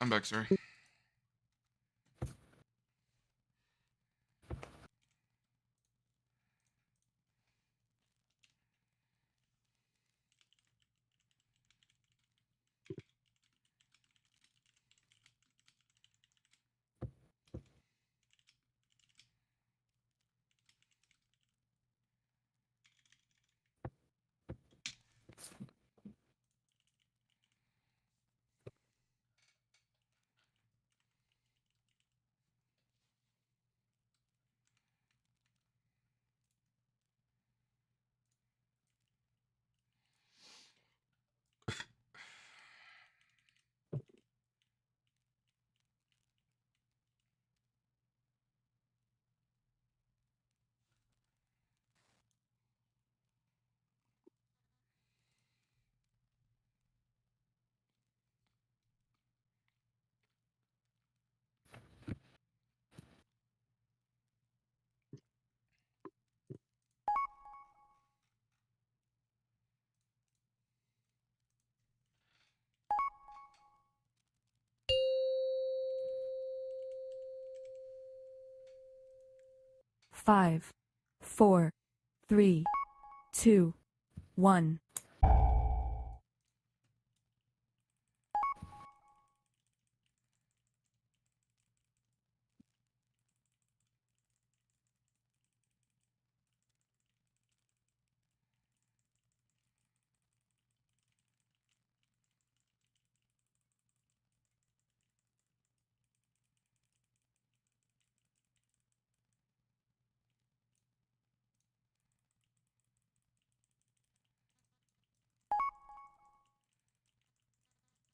I'm back, sorry. Five, four, three, two, one.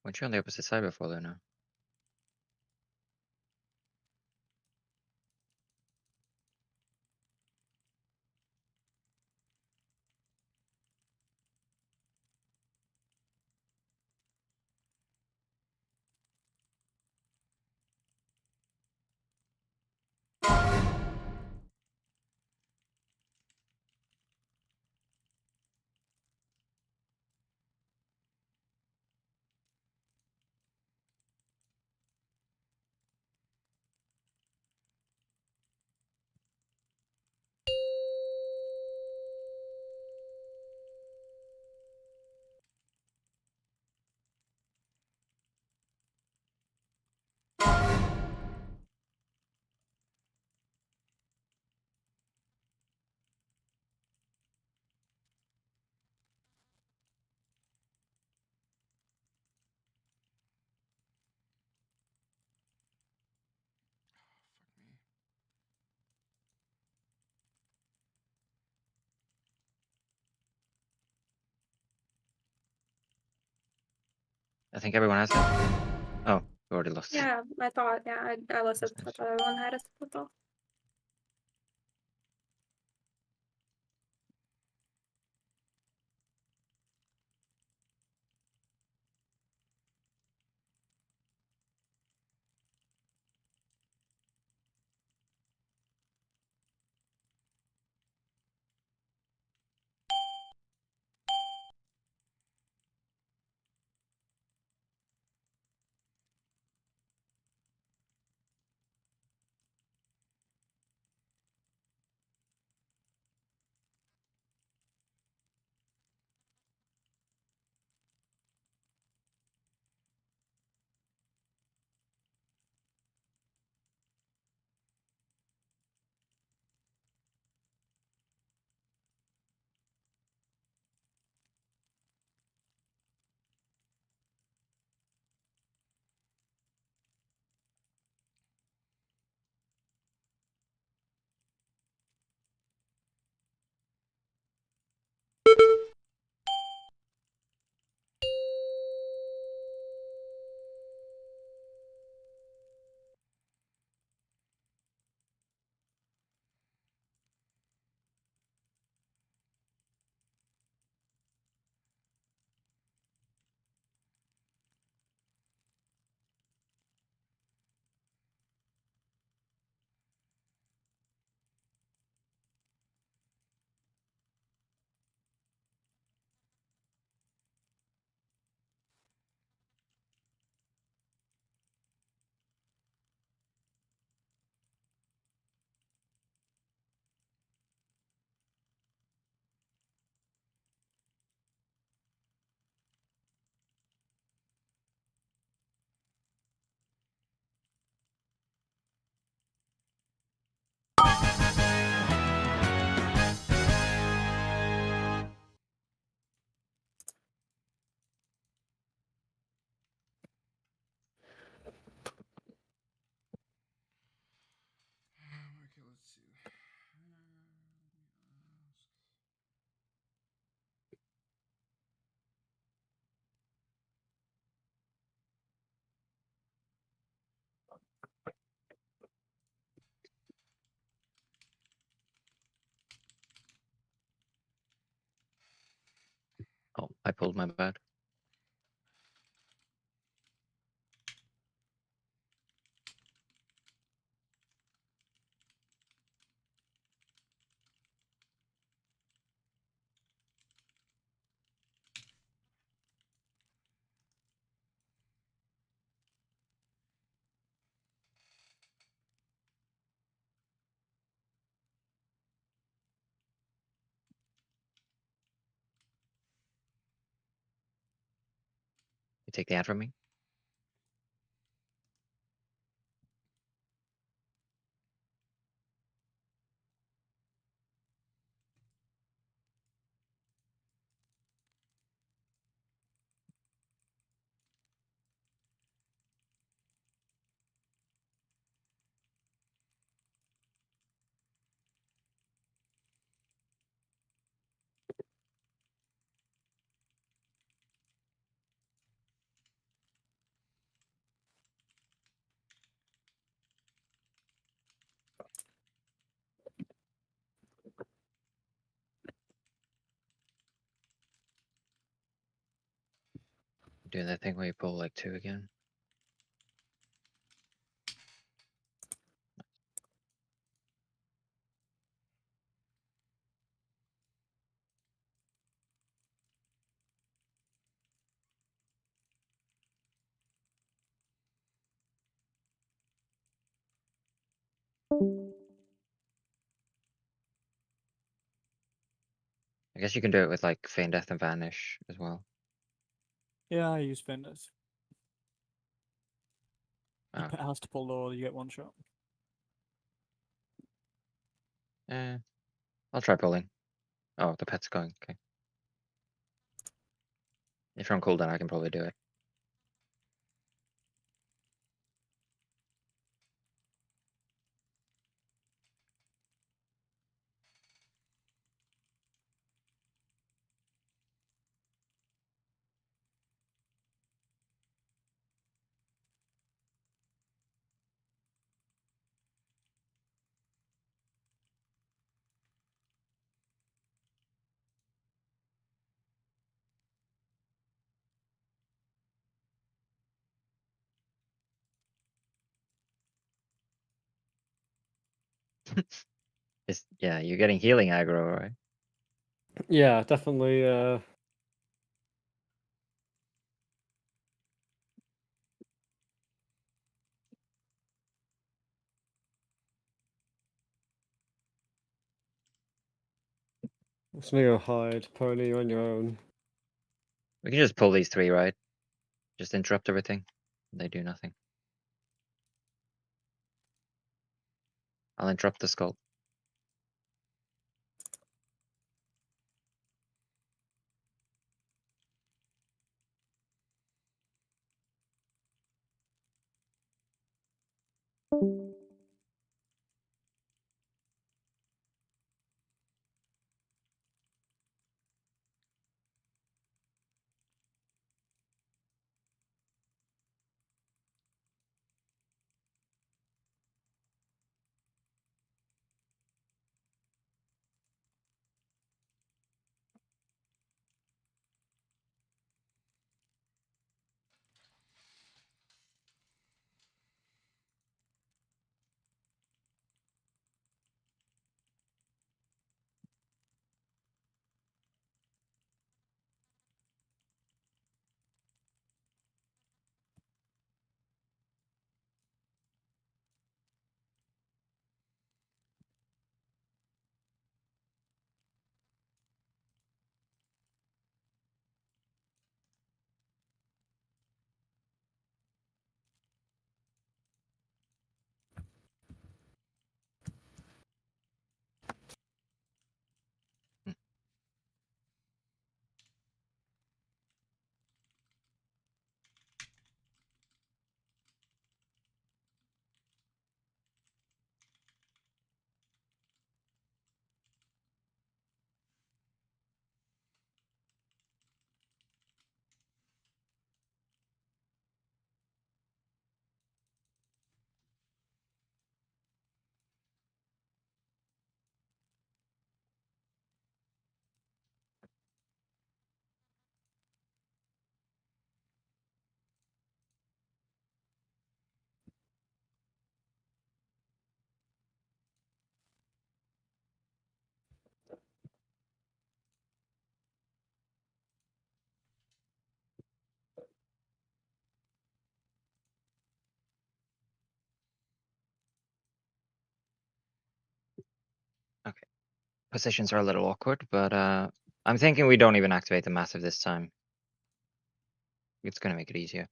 Weren't you on the opposite side before, Luna? Fuck me. I think everyone has it. Oh, we already lost. Yeah, I thought. Yeah, I listened. I Nice. thought everyone had it. That's all. pulled my bad. You take the ad from me? Doing that thing where you pull like 2 again. I guess you can do it with like Feign Death and Vanish as well. Yeah, I use Fenders. Oh, It has to pull low, you get one shot. I'll try pulling. Oh, the pet's going. Okay. If you're on cooldown, I can probably do it. Yeah, you're getting healing aggro, right? Yeah, definitely. It's me or hide, pony, you're on your own. We can just pull these 3, right? Just interrupt everything. They do nothing. I'll interrupt the skull. positions are a little awkward, but I'm thinking we don't even activate the massive this time. It's gonna make it easier.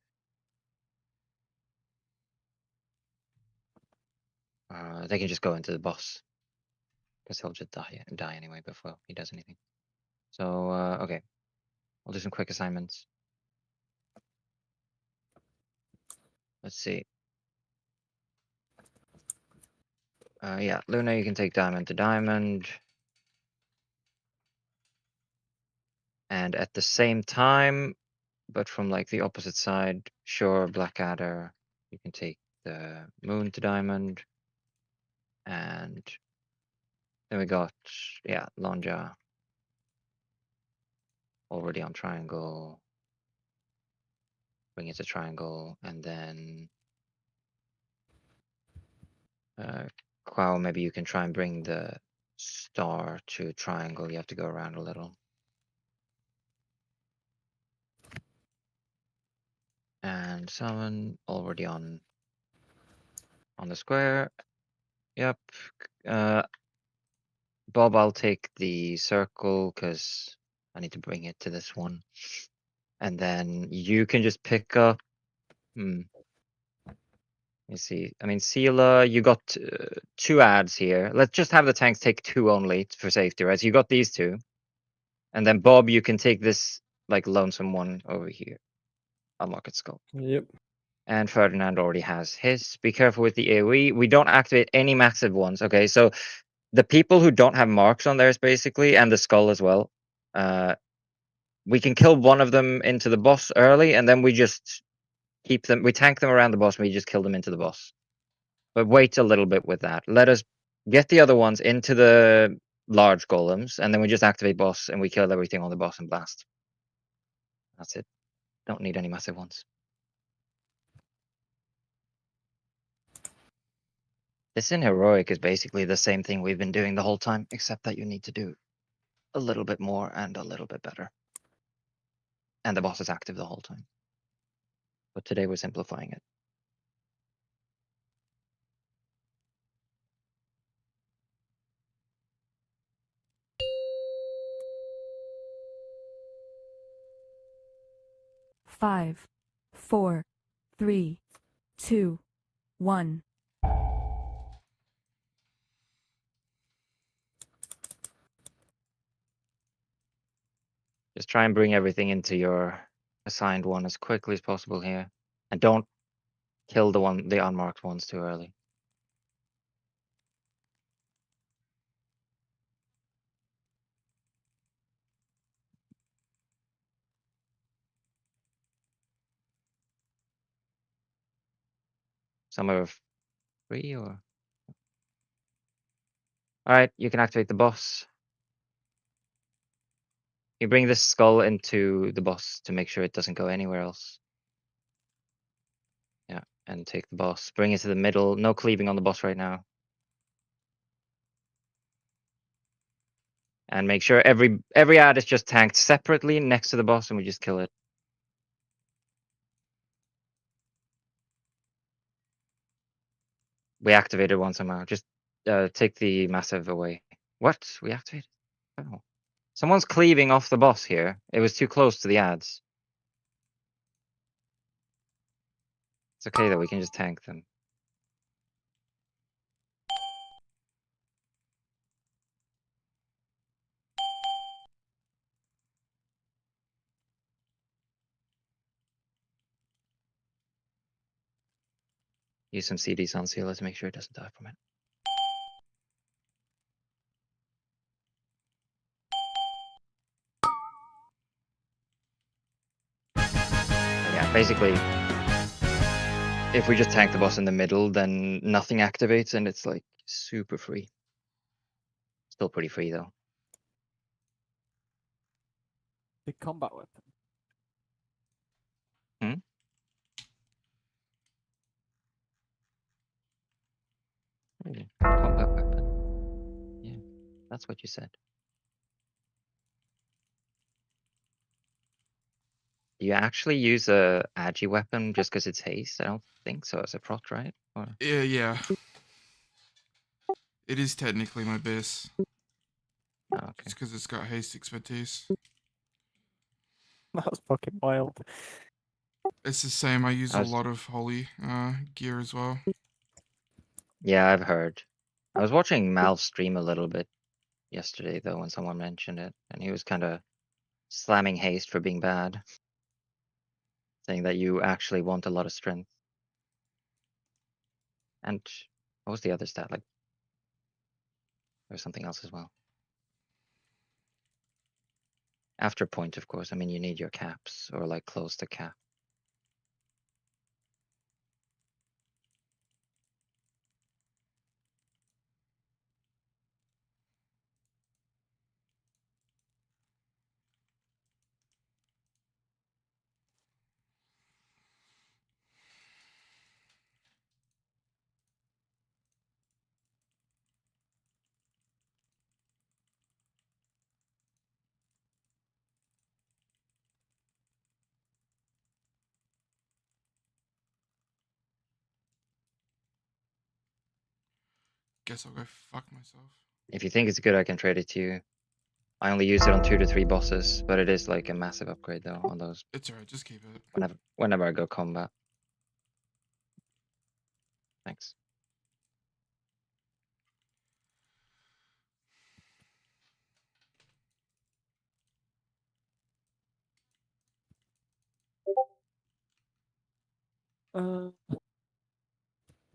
They can just go into the boss. Because he'll just die anyway before he does anything. So, okay. I'll do some quick assignments. Let's see. Yeah, Luna, you can take diamond to diamond. And at the same time, but from like the opposite side, sure, Blackadder, you can take the moon to diamond. And then we got, yeah, Lonja already on triangle. Bring it to triangle, and then Quao, maybe you can try and bring the star to triangle. You have to go around a little. And summon already on the square. Yep. Bob, I'll take the circle because I need to bring it to this one. And then you can just pick up. Let me see. I mean, Sela, you got 2 ads here. Let's just have the tanks take 2 only for safety, right? So you got these 2. And then Bob, you can take this like lonesome one over here. I'll mark it skull. Yep. And Ferdinand already has his. Be careful with the AoE. We don't activate any massive ones. Okay, so the people who don't have marks on theirs basically, and the skull as well. We can kill one of them into the boss early, and then we just keep them. We tank them around the boss, and we just kill them into the boss. But wait a little bit with that. Let us get the other ones into the large golems, and then we just activate boss, and we kill everything on the boss and blast. That's it. Don't need any massive ones. This in Heroic is basically the same thing we've been doing the whole time, except that you need to do a little bit more and a little bit better. And the boss is active the whole time. But today we're simplifying it. Five, 4, 3, 2, 1. Just try and bring everything into your assigned one as quickly as possible here. And don't kill the unmarked ones too early. Some are free or... Alright, you can activate the boss. You bring this skull into the boss to make sure it doesn't go anywhere else. Yeah, and take the boss. Bring it to the middle. No cleaving on the boss right now. And make sure every ad is just tanked separately next to the boss, and we just kill it. We activated one somehow. Just take the massive away. What? We activated? Oh. Someone's cleaving off the boss here. It was too close to the ads. It's okay that we can just tank them. Use some CDs on Seal to make sure it doesn't die from it. Yeah, basically, if we just tank the boss in the middle, then nothing activates and it's like super free. Still pretty free though. Big combat weapon. Really? Combat weapon. Yeah, that's what you said. Do you actually use a agi weapon just because it's haste? I don't think so as a prot, right? Or... Yeah. It is technically my base. Oh, okay. Just because it's got haste expertise. That's fucking wild. It's the same. I use a was- lot of holy gear as well. Yeah, I've heard. I was watching Mal stream a little bit yesterday though when someone mentioned it, and he was kind of slamming haste for being bad, saying that you actually want a lot of strength. And what was the other stat? Like, there was something else as well. After point, of course. I mean, you need your caps or like close to cap. Guess I'll go fuck myself. If you think it's good, I can trade it to you. I only use it on 2 to 3 bosses, but it is like a massive upgrade though on those It's alright, just keep it. whenever I go combat. Thanks.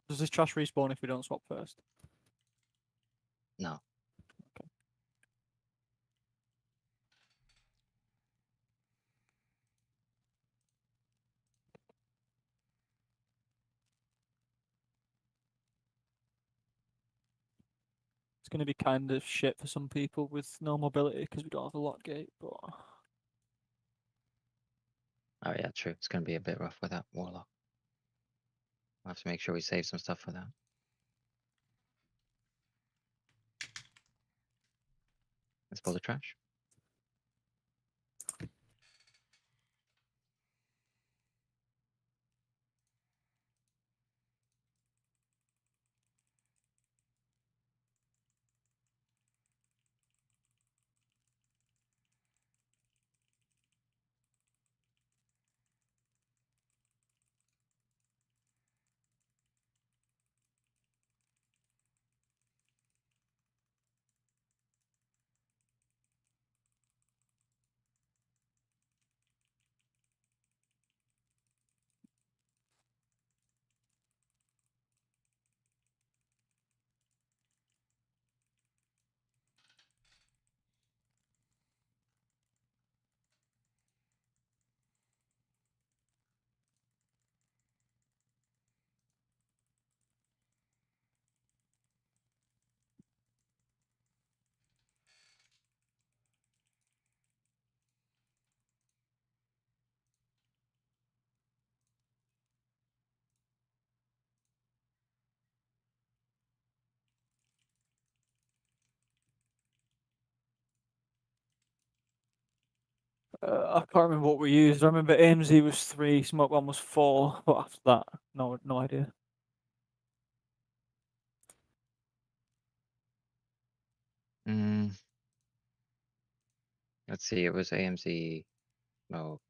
Does this trash respawn if we don't swap first? No. It's going to be kind of shit for some people with no mobility because we don't have a lock gate, but Oh yeah, true. It's gonna be a bit rough without Warlock. We'll have to make sure we save some stuff for that. Let's pull the trash. I can't remember what we used. I remember AMZ was 3, Smoke Bomb was 4, but after that, no idea. Mm. Let's see, it was AMZ smoke.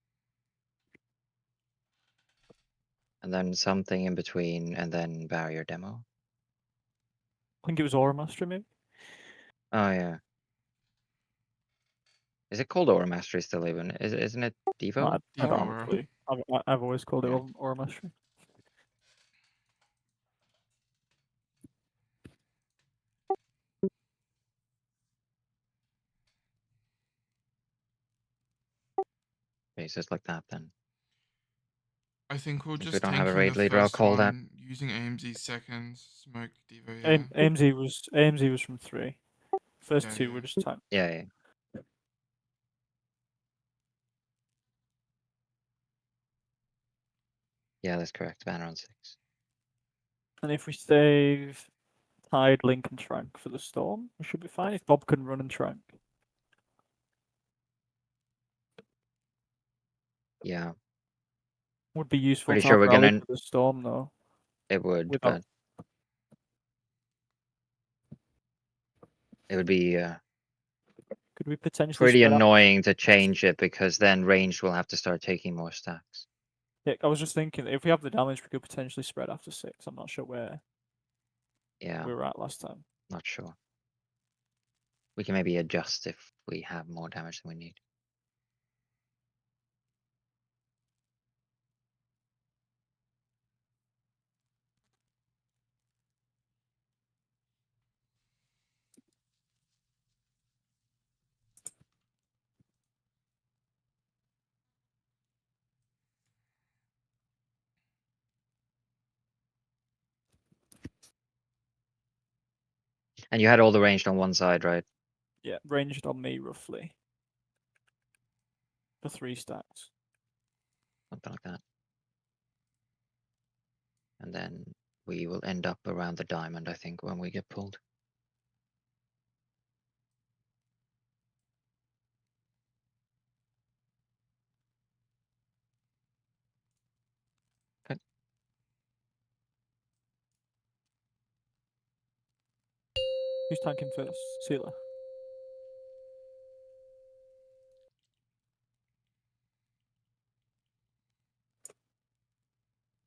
And then something in between, and then barrier demo. I think it was Aura Mastery, maybe. Oh yeah. Is it called Aura Mastery still even? Isn't it No, Devo? I don't have Aura. a clue. I've always called it Yeah. Aura Mastery. Okay, so it's like that then. I think we'll If we just don't have a tanking raid the leader, I'll first call that. one, using AMZ seconds, smoke Devo, yeah. AMZ was from 3. First Yeah, 2 yeah. were just time. Yeah. Yeah, that's correct. Banner on 6. And if we save Tide, Link, and Trank for the Storm, we should be fine if Bob can run and Trank. Yeah, Would be useful Pretty to sure have we're Rally gonna- for the Storm, though. it would, Without- but it would be Could we potentially Pretty spread out? annoying to change it because then ranged will have to start taking more stacks. Yeah, I was just thinking that if we have the damage, we could potentially spread after 6. I'm not sure where Yeah, we were at last time. not sure. We can maybe adjust if we have more damage than we need. And you had all the ranged on one side, right? Yeah, ranged on me roughly. For 3 stacks. Something like that. And then we will end up around the diamond, I think, when we get pulled. Okay. Who's tanking first? Sealer.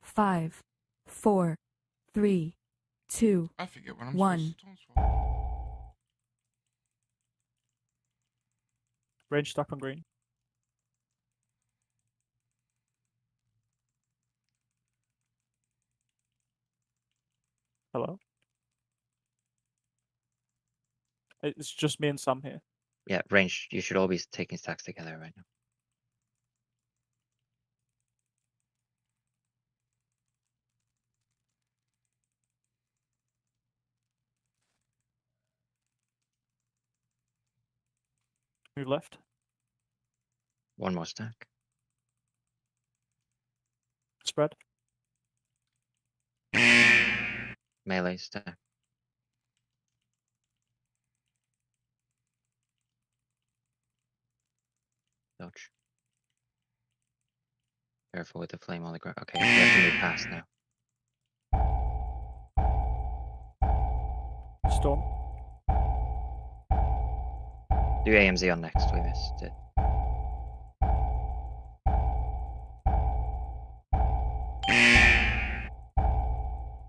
Five, four, three, two, I forget when I'm One. supposed to time swap. Range stack on green. Hello? It's just me and Sam here. Yeah, ranged. You should all be taking stacks together right now. Who left? One more stack. Spread. Melee stack. Dodge. Careful with the flame on the ground. Okay, we have to move past now. Storm. Do AMZ on next. We missed it.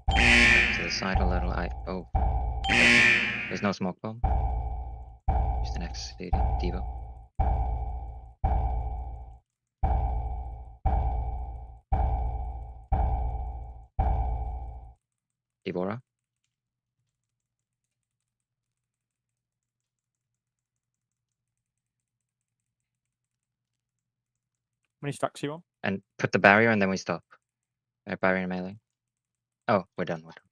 Back to the side a little. Oh. Okay. There's no smoke bomb. Use the next Devo. Devora. How many stacks you on? And put the barrier and then we stop. Barrier and melee. Oh, we're done. We're done.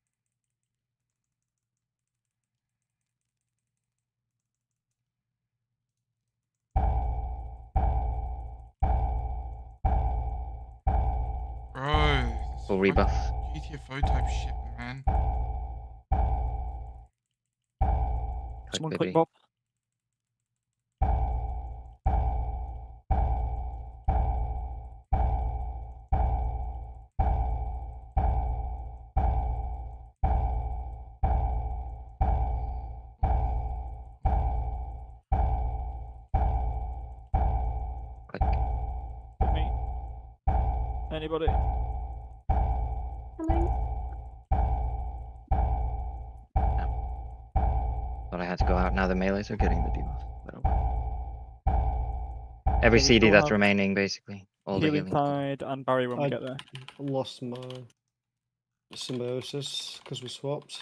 Bro. this Full fucking rebuff. GTFO type shit, man. Someone Click click BB. Bob. Click. Click me. Anybody? Hello. Thought I had to go out. Now the melees are getting the debuff. But oh well. Every Yeah, we CD still that's have remaining, basically. All the Healing healing. Tide and Barrier when we I- get there. Lost my symbiosis because we swapped.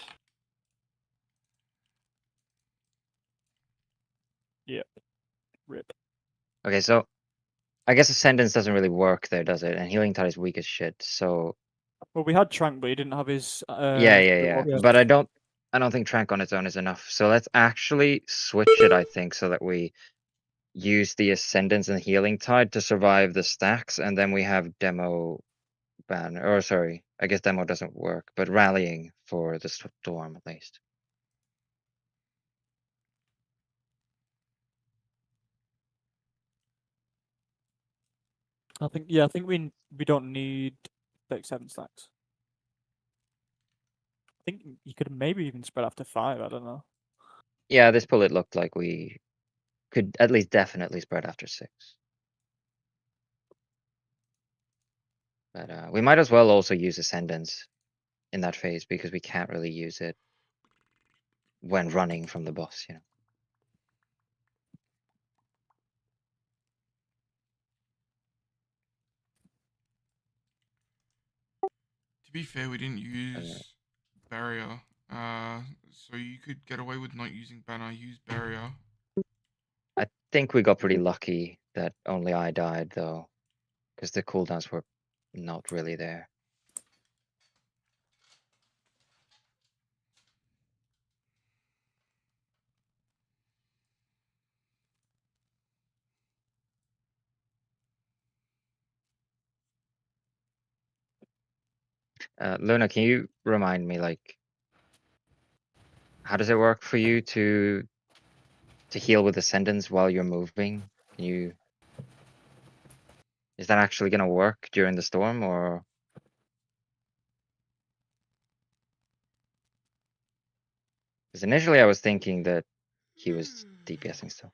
Rip. Okay, so I guess Ascendance doesn't really work there, does it? And Healing Tide is weak as shit. So Well, we had Trank, but he didn't have his. yeah. Yeah. But I don't think Trank on its own is enough. So let's actually switch it, I think, so that we use the Ascendance and Healing Tide to survive the stacks, and then we have Demo Banner. Or sorry, I guess Demo doesn't work, but Rallying for the Storm at least. I think we don't need like 7 stacks. I think you could maybe even spread after 5. I don't know. Yeah, this pull it looked like we could at least definitely spread after 6. But we might as well also use Ascendance in that phase because we can't really use it when running from the boss, you know. To be fair, we didn't use barrier. So you could get away with not using banner, use barrier. I think we got pretty lucky that only I died though, because the cooldowns were not really there. Luna, can you remind me, like, how does it work for you to heal with Ascendance while you're moving? Can you? Is that actually gonna work during the storm, or? Because initially I was thinking that he was DPSing still.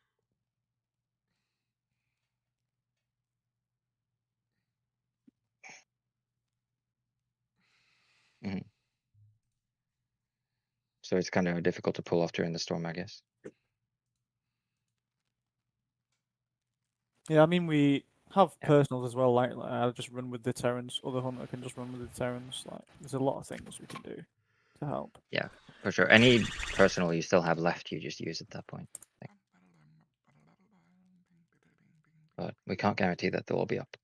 So it's kind of difficult to pull off during the storm, I guess. Yeah, I mean we have Yeah. personals as well. Like I'll just run with the Terrans. Other hunter can just run with the Terrans. Like there's a lot of things we can do to help. For sure. Any personal you still have left, you just use at that point. But we can't guarantee that they'll all be up.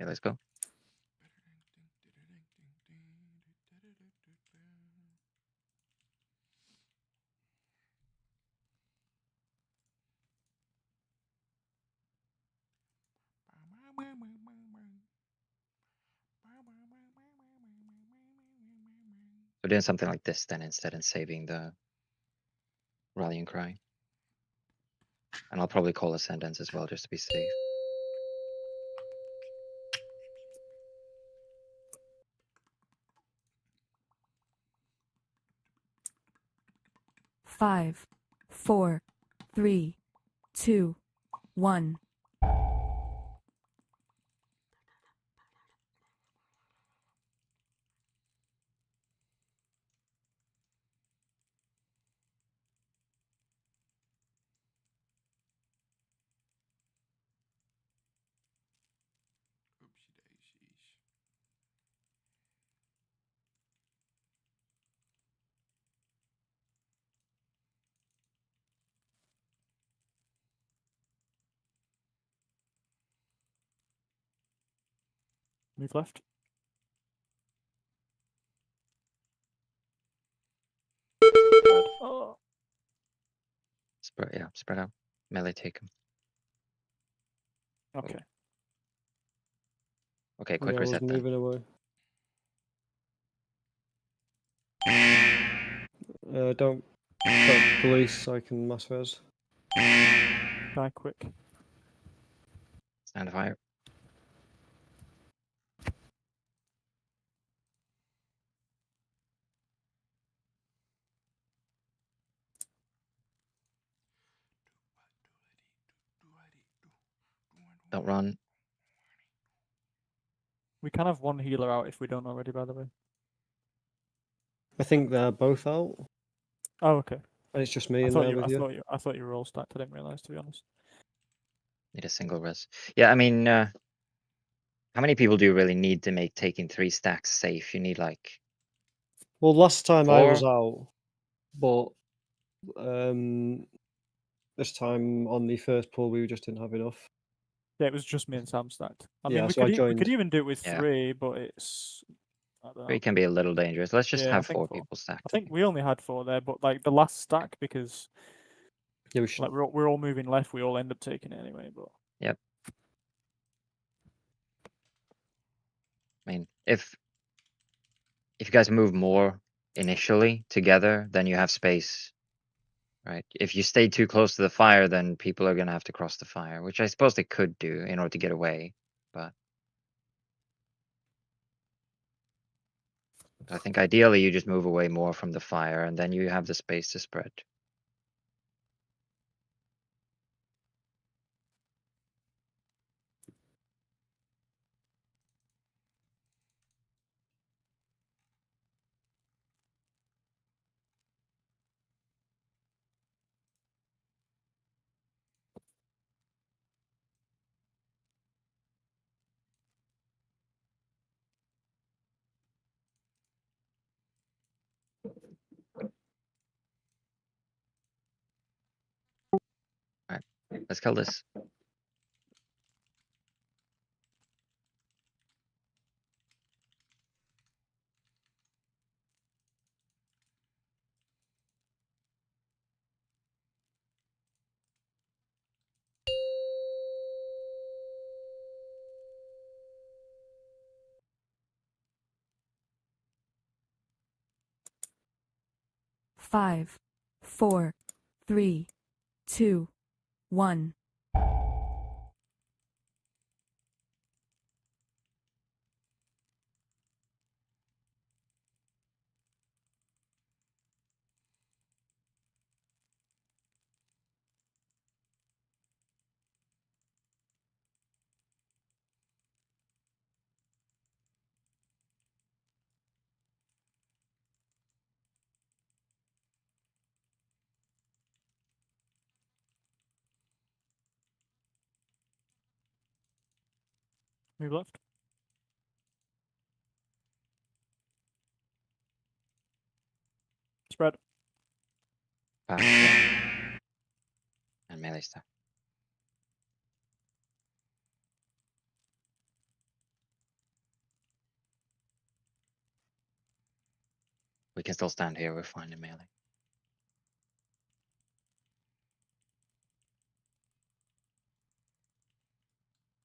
Okay, let's go. We're doing something like this then instead and saving the rallying cry. And I'll probably call Ascendance as well just to be safe. Five, 4, 3, 2, 1. Oopsie daisies. Move left. Oh. Spread out. Melee take him. Okay. Okay, quick Yeah, I was reset then. moving away. Don't police. I can mass res. Die quick. Stand fire. Don't run. We can have one healer out if we don't already, by the way. I think they're both out, Oh, okay. and it's just me I in thought there you. with you. I thought you were all stacked. I didn't realize, to be honest. Need a single res. Yeah, I mean, how many people do you really need to make taking 3 stacks safe? You need like Well, last time I was 4? out, but this time on the first pull we just didn't have enough. Yeah, it was just me and Sam stacked. I mean, Yeah, we so I could we joined. could even do it with Yeah. 3, but it's. I don't know. 3 can be a little dangerous. Let's just Yeah, I have think 4 4. people stacked. I think we only had 4 there, but like the last stack, because Yeah, we should. like we're all moving left, we all end up taking it anyway. But I mean, if you guys move more initially together, then you have space, right? If you stay too close to the fire, then people are gonna have to cross the fire, which I suppose they could do in order to get away. But I think ideally you just move away more from the fire, and then you have the space to spread. Let's kill this. Five, four, three, two, one. Move left. Spread. Back, yeah. And melee stuff. We can still stand here. We're fine in melee.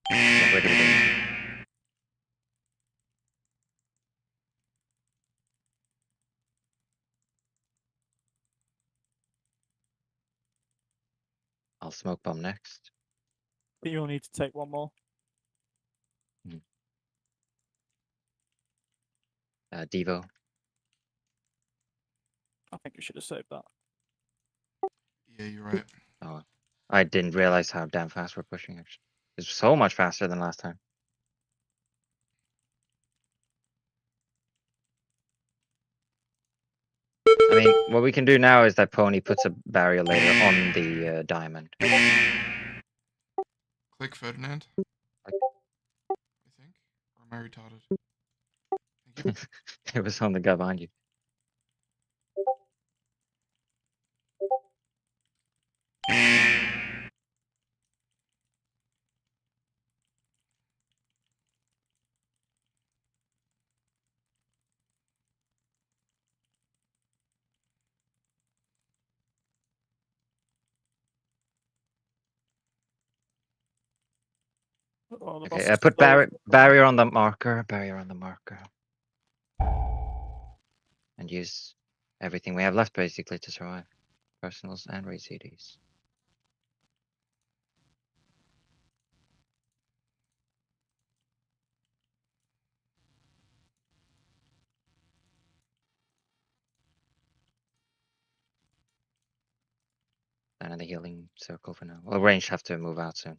Get rid of it. I'll smoke bomb next. But you'll need to take one more. Devo. I think we should have saved that. Yeah, you're right. Oh, I didn't realize how damn fast we're pushing. Actually, it's so much faster than last time. I mean, what we can do now is that Pony puts a barrier later on the diamond. Click Ferdinand. Like- I think. Or am I retarded? Thank you. It was on the guy behind you. Oh, the boss Okay, is put low. barrier on the marker. Barrier on the marker. And use everything we have left basically to survive. Personals and raid CDs. And in the healing circle for now. Well, range have to move out soon.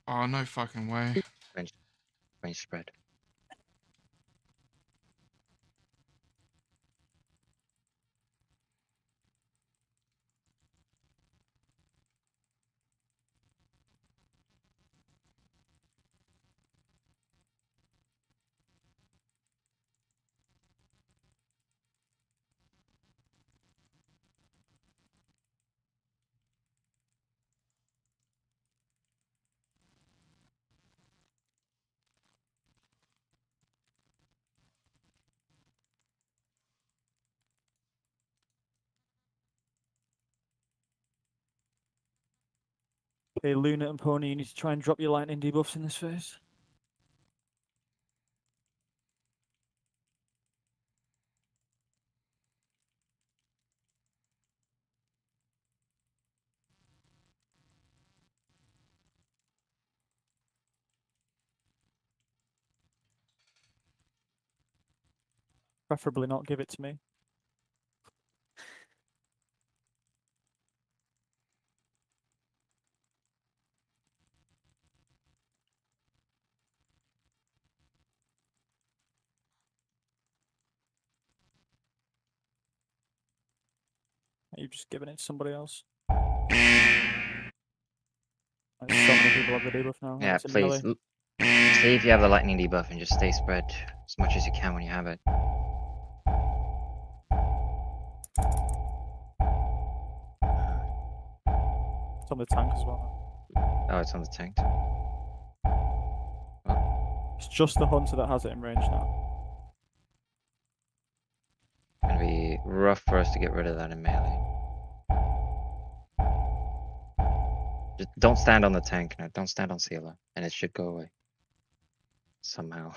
Oh, no fucking way. Range spread. Okay, Luna and Pony, you need to try and drop your lightning debuffs in this phase. Preferably not give it to me. You've just given it to somebody else. Like, so many people have the debuff now. Yeah, it's in please. melee. See if you have the lightning debuff and just stay spread as much as you can when you have it. It's on the tank as well. Oh, it's on the tank. It's just the hunter that has it in range now. Gonna be rough for us to get rid of that in melee. Just don't stand on the tank now. Don't stand on Sealer, and it should go away. Somehow.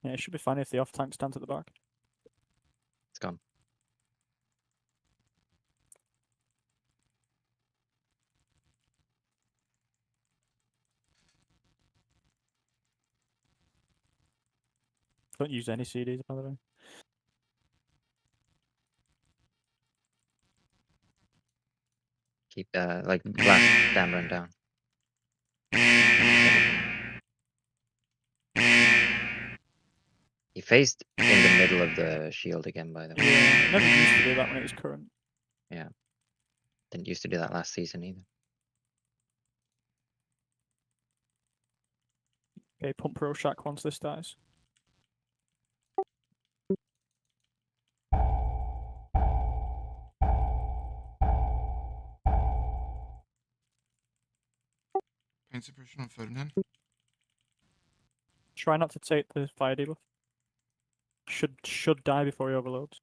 Yeah, it should be fine if the off tank stands at the back. It's gone. Don't use any CDs, by the way. Keep like blast Dameron down. He faced in the middle of the shield again, by the way. Yeah, it never used to do that when it was current. Didn't used to do that last season either. Okay, pump Pro Shack once this dies. Pain suppression on Ferdinand. Try not to take the fire debuff. Should die before he overloads.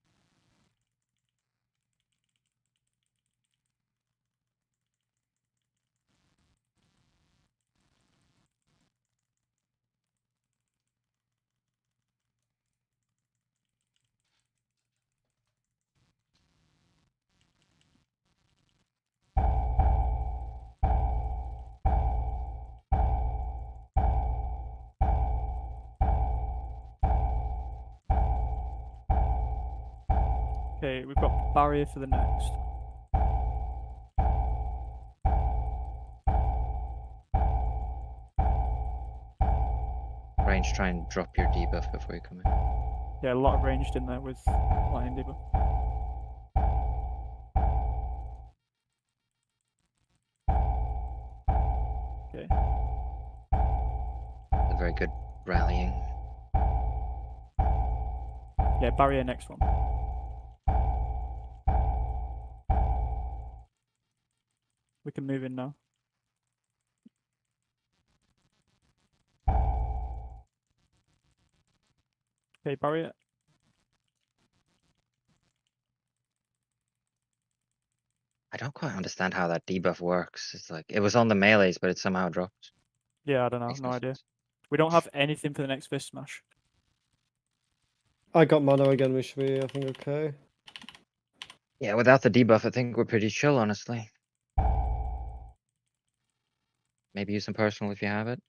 Okay, we've got barrier for the next. Range, try and drop your debuff before you come in. Yeah, a lot of ranged in there with lightning debuff. Okay. A very good rallying. Yeah, barrier next one. We can move in now. Okay, barrier. I don't quite understand how that debuff works. It's like it was on the melees, but it somehow dropped. Yeah, I don't know, Makes no idea. sense. We don't have anything for the next fist smash. I got mono again. We should be, I think, okay. Yeah, without the debuff, I think we're pretty chill, honestly. Maybe use some personal if you have it.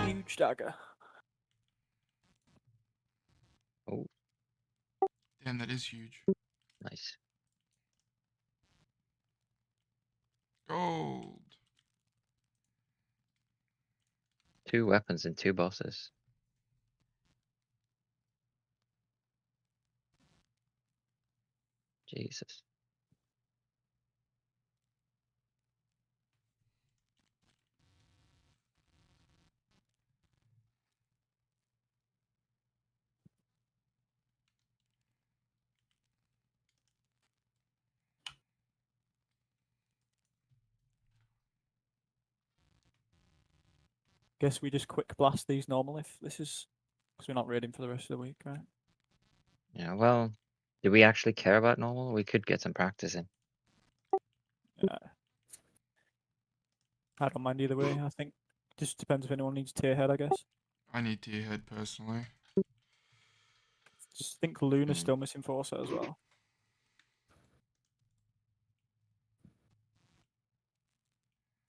Huge dagger. Oh, Damn, that is huge. nice. Gold. 2 weapons and 2 bosses. Jesus. Guess we just quick blast these normal if this is because we're not raiding for the rest of the week, right? Yeah, well, do we actually care about normal? We could get some practice in. I don't mind either way. I think just depends if anyone needs tier head, I guess. I need tier head personally. Just think Luna's Mm. still missing Foresight as well.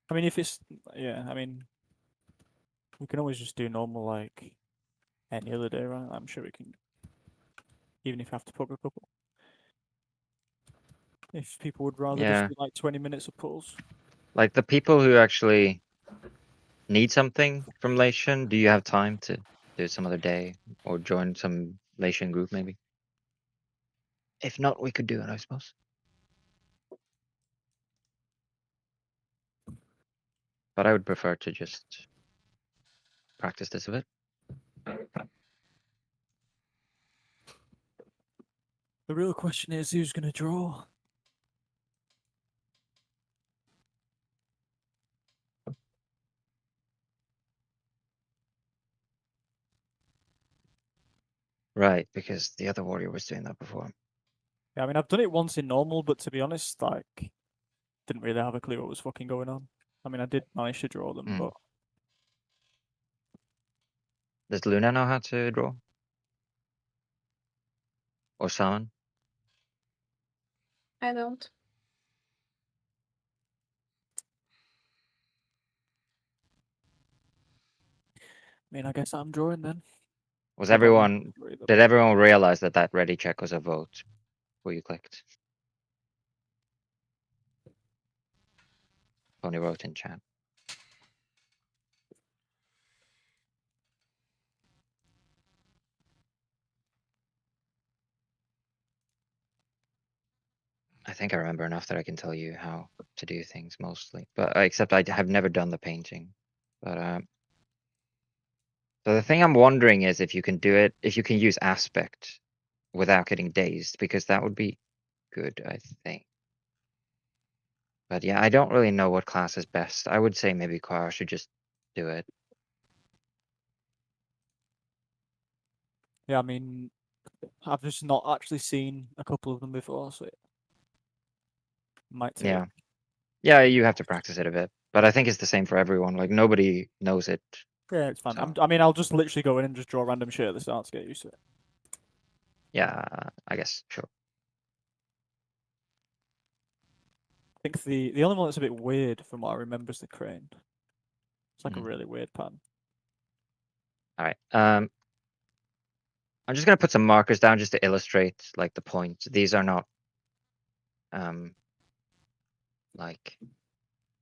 I mean, if it's yeah, I mean, we can always just do normal like any other day, right? I'm sure we can, even if we have to put a couple. If people would rather Yeah. just do like 20 minutes of pulls. Like the people who actually need something from Lation, do you have time to do it some other day or join some Lation group maybe? If not, we could do it, I suppose. But I would prefer to just practice this a bit. The real question is who's going to draw? Right, because the other warrior was doing that before. Yeah, I mean, I've done it once in normal, but to be honest, like, didn't really have a clue what was fucking going on. I mean, I did manage to draw them, Mm. but Does Luna know how to draw? Or summon? I don't. I mean, I guess I'm drawing then. Was I don't really everyone, agree, though. did everyone realize that that ready check was a vote before you clicked? Tony wrote in chat. I think I remember enough that I can tell you how to do things mostly, but except I have never done the painting. But so the thing I'm wondering is if you can do it, if you can use aspect without getting dazed, because that would be good, I think. But yeah, I don't really know what class is best. I would say maybe Quara should just do it. Yeah, I mean, I've just not actually seen a couple of them before, so it might take. Yeah. Yeah, you have to practice it a bit. But I think it's the same for everyone. Like nobody knows it. Yeah, it's fine. So- I mean, I'll just literally go in and just draw random shit at the start to get used to it. Yeah, I guess, sure. I think the only one that's a bit weird from what I remember is the crane. It's like a Mm. really weird pattern. All right. I'm just gonna put some markers down just to illustrate like the point. These are not like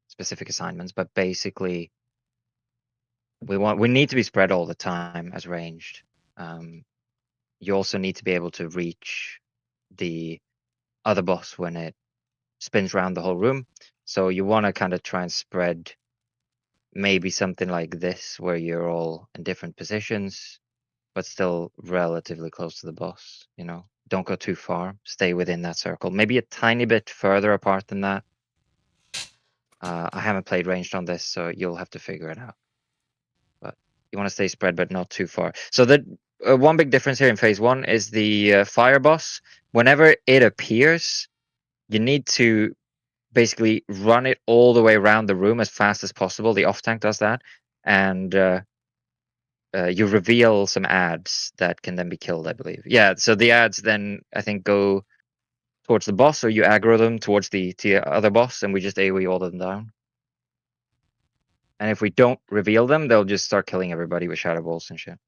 specific assignments, but basically we need to be spread all the time as ranged. You also need to be able to reach the other boss when it spins around the whole room. So you want to kind of try and spread maybe something like this where you're all in different positions, but still relatively close to the boss, you know. Don't go too far. Stay within that circle. Maybe a tiny bit further apart than that. I haven't played ranged on this, so you'll have to figure it out. But you want to stay spread, but not too far. So the one big difference here in phase 1 is the fire boss. Whenever it appears, you need to basically run it all the way around the room as fast as possible. The off tank does that, and you reveal some ads that can then be killed, I believe. Yeah, so the ads then I think go towards the boss, or you aggro them towards the other boss, and we just AoE all of them down. And if we don't reveal them, they'll just start killing everybody with shadow balls and shit.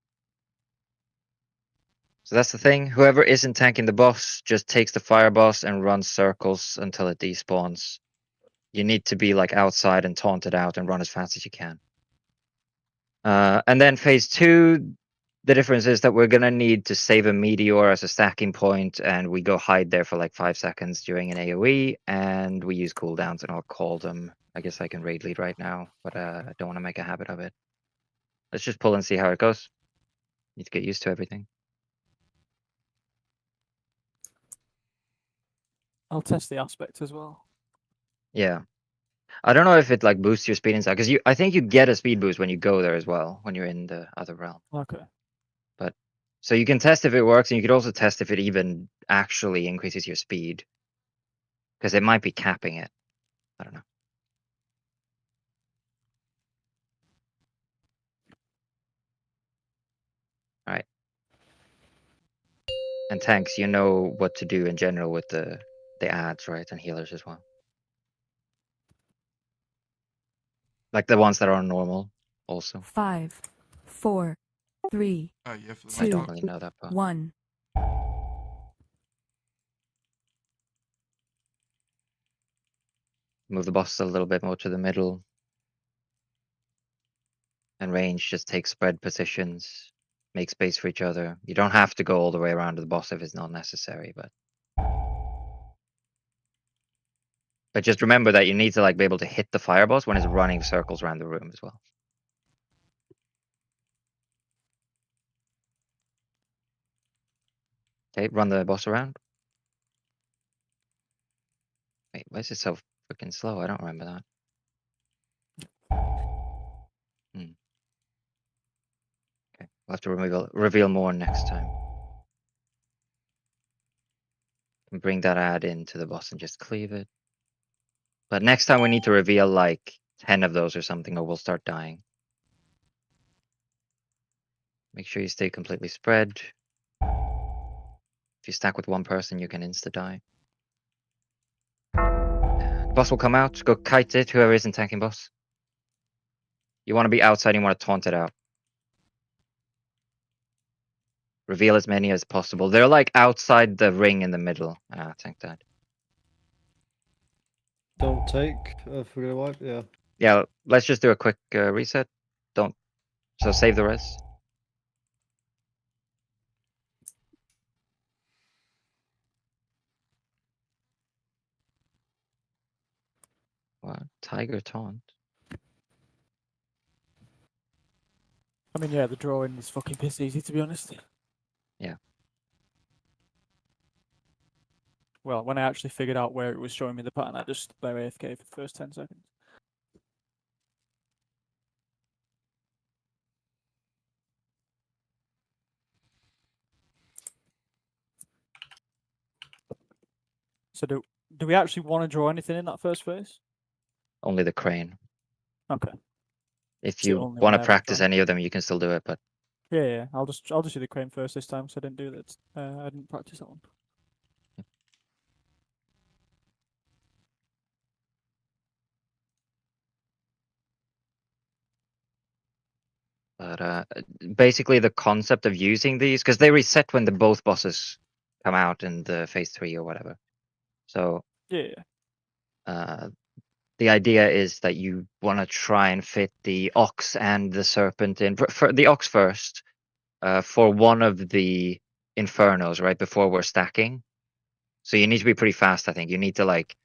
So that's the thing. Whoever isn't tanking the boss just takes the fire boss and runs circles until it despawns. You need to be like outside and taunt it out and run as fast as you can. And then phase 2, The difference is that we're gonna need to save a meteor as a stacking point, and we go hide there for like 5 seconds during an AoE, and we use cooldowns, and I'll call them. I guess I can raid lead right now, but I don't want to make a habit of it. Let's just pull and see how it goes. Need to get used to everything. I'll test the aspect as well. Yeah. I don't know if it like boosts your speed inside, because I think you get a speed boost when you go there as well, when you're in the other realm. Okay. So you can test if it works, and you could also test if it even actually increases your speed. Because it might be capping it. I don't know. Alright. And tanks, you know what to do in general with the ads, right? And healers as well. Like the ones that are on normal also. 5, 4, 3, Oh yeah, for the I Two. don't night. really know that part. 1. Move the boss a little bit more to the middle. And range, just take spread positions. Make space for each other. You don't have to go all the way around to the boss if it's not necessary, but just remember that you need to like be able to hit the fire boss when it's running circles around the room as well. Okay, run the boss around. Wait, why is it so freaking slow? I don't remember that. Okay, we'll have to reveal more next time. And bring that ad into the boss and just cleave it. But next time we need to reveal like 10 of those or something, or we'll start dying. Make sure you stay completely spread. If you stack with one person, you can insta-die. Boss will come out. Go kite it, whoever isn't tanking boss. You want to be outside, you want to taunt it out. Reveal as many as possible. They're like outside the ring in the middle. Ah, tank that. Don't take if we're gonna wipe. Yeah. Yeah, let's just do a quick reset. Don't. So save the res. What? Tiger taunt? I mean, yeah, the drawing is fucking piss easy, to be honest. Yeah. Well, when I actually figured out where it was showing me the pattern, I just play AFK for the first 10 seconds. So do we actually want to draw anything in that first phase? Only the crane. Okay. If It's the you only want one I to haven't practice done. any of them, you can still do it, but Yeah. I'll just do the crane first this time, because I didn't do that. I didn't practice that one. basically the concept of using these, because they reset when the both bosses come out in the phase 3 or whatever. So Yeah. the idea is that you want to try and fit the ox and the serpent in. For the ox first, for one of the infernos, right before we're stacking. So you need to be pretty fast. I think you need to like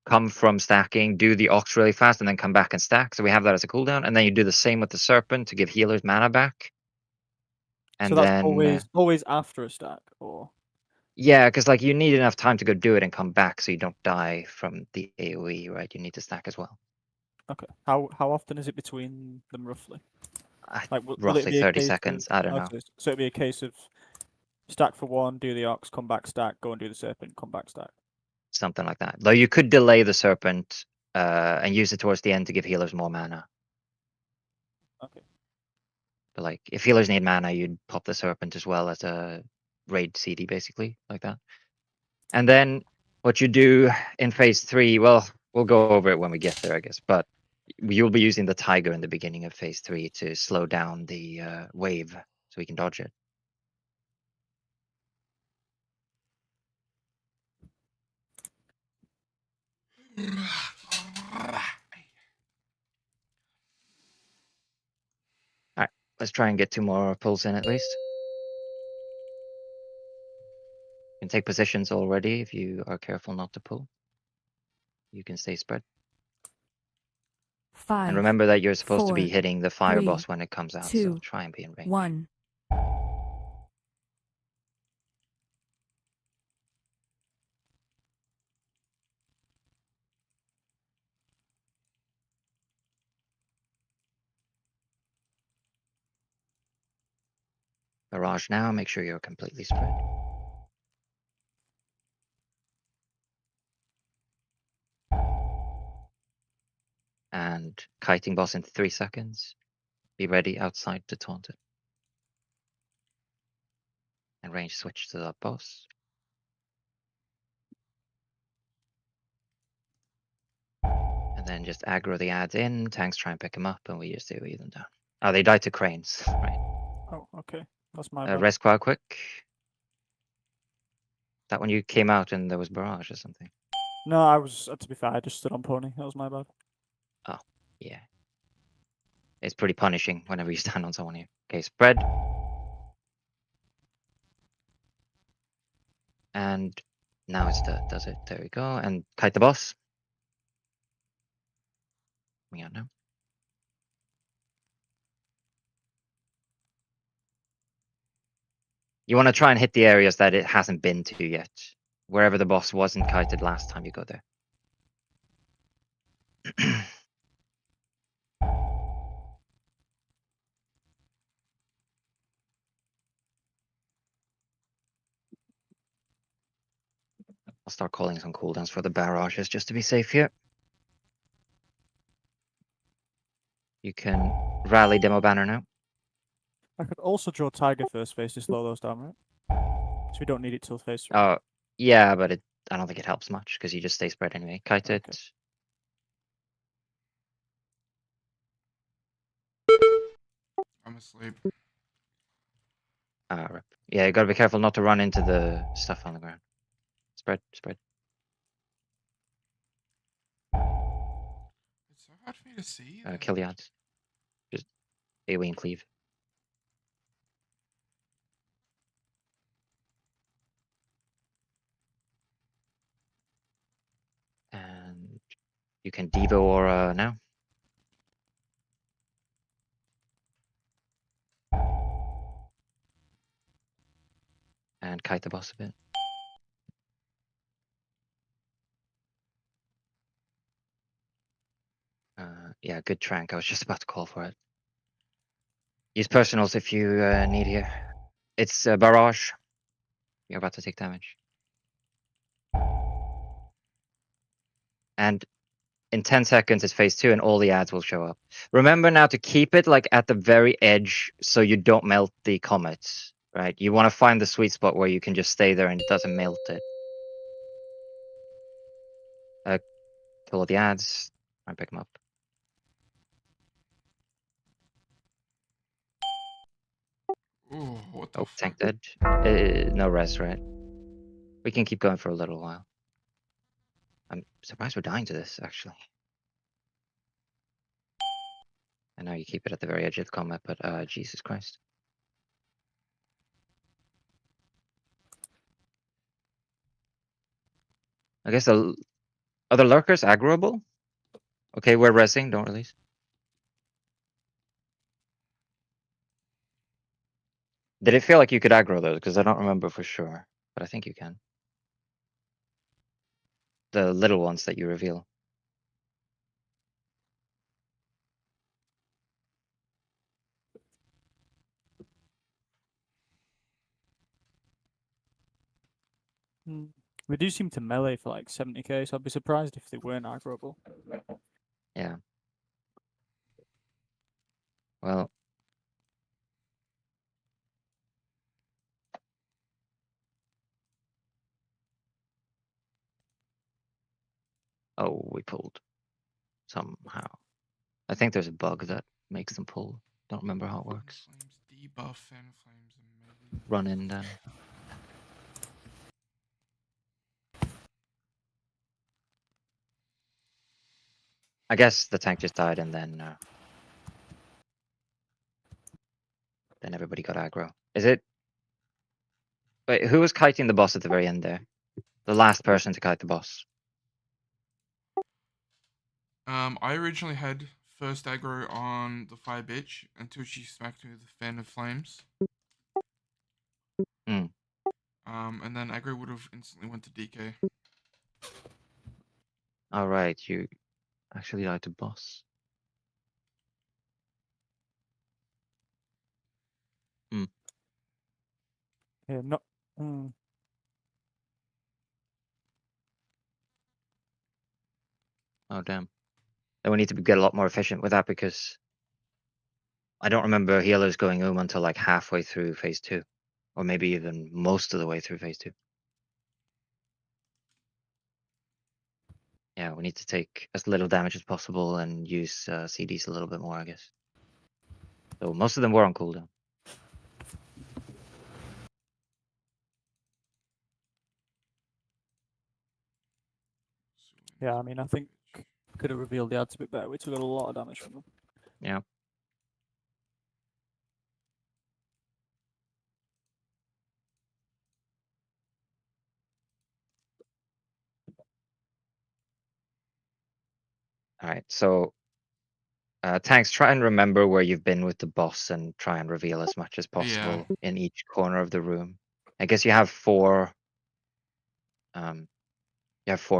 come from stacking, do the ox really fast, and then come back and stack. So we have that as a cooldown, and then you do the same with the serpent to give healers mana back. And So that's then always after a stack, or yeah, because like you need enough time to go do it and come back, so you don't die from the AOE, right? You need to stack as well. okay. How often is it between them roughly? Like, will it Roughly be a 30 case seconds. Of, I don't know. okay, so it'd be a case of stack for one, do the ox, come back, stack, go and do the serpent, come back, stack. Something like that. Though you could delay the serpent and use it towards the end to give healers more mana. Okay. But like if healers need mana, you'd pop the serpent as well as a raid CD, basically, like that. And then what you do in phase 3, well, we'll go over it when we get there, I guess. But you'll be using the tiger in the beginning of phase 3 to slow down the wave so we can dodge it. Let's try and get 2 more pulls in at least. You can take positions already if you are careful not to pull. You can stay spread. 5, And remember that you're supposed to be 4, hitting the fire 3, boss when it comes out, so 2, try and be in range. 1. Barrage now, make sure you're completely spread. And kiting boss in 3 seconds. Be ready outside to taunt it. And range switch to the boss. And then just aggro the ads in, tanks try and pick them up, and we just AoE them down. Oh, they died to cranes, right? Oh, okay. That's my bad. Rest quite quick. That when you came out and there was barrage or something. No, I was, to be fair, I just stood on pony. That was my bad. Yeah. It's pretty punishing whenever you stand on someone here. Okay, spread. And now it's done, does it? There we go. And kite the boss. We are now. You want to try and hit the areas that it hasn't been to yet. Wherever the boss wasn't kited last time you go there. I'll start calling some cooldowns for the barrages just to be safe here. You can rally demo banner now. I could also draw Tiger first phase to slow those down, right? So we don't need it till phase 3. Oh, yeah, but I don't think it helps much because you just stay spread anyway. Kite it. Okay. I'm asleep. Rip. Yeah, you gotta be careful not to run into the stuff on the ground. Spread, spread. It's so hard for me to see. Kill the odds. Just AoE and cleave. And you can Devo Aura now. And kite the boss a bit. Yeah, good trank. I was just about to call for it. Use personals if you need here. It's barrage. You're about to take damage. And in 10 seconds it's phase 2 and all the ads will show up. Remember now to keep it like at the very edge so you don't melt the comets, right? You want to find the sweet spot where you can just stay there and it doesn't melt it. Kill all the ads. Try and pick them up. Oh, what the Oh, fuck? tank dead. No res, right? We can keep going for a little while. I'm surprised we're dying to this, actually. I know you keep it at the very edge of the combat, but Jesus Christ. I guess are the lurkers aggroable? Okay, we're resing, don't release. Did it feel like you could aggro those? Because I don't remember for sure, but I think you can. The little ones that you reveal. We do seem to melee for like 70k, so I'd be surprised if they weren't aggroable. Yeah. Well. Oh, we pulled. Somehow. I think there's a bug that makes them pull. Don't remember how it works. Flames debuff, fan flames, and maybe. Run in then. I guess the tank just died and then Then everybody got aggro. Is it? Wait, who was kiting the boss at the very end there? The last person to kite the boss. I originally had first aggro on the fire bitch until she smacked me with a fan of flames. Hmm. And then aggro would have instantly went to DK. All right, you actually like the boss. Yeah, not. Mm. Oh damn. Then we need to get a lot more efficient with that because I don't remember healers going until like halfway through phase 2, or maybe even most of the way through phase 2. Yeah, we need to take as little damage as possible and use CDs a little bit more, I guess. So most of them were on cooldown. Yeah, I mean, I think could have revealed the ads a bit better. We took a lot of damage from them. Yeah. All right, so tanks, try and remember where you've been with the boss and try and reveal as much as possible in each corner of the room. I guess you have 4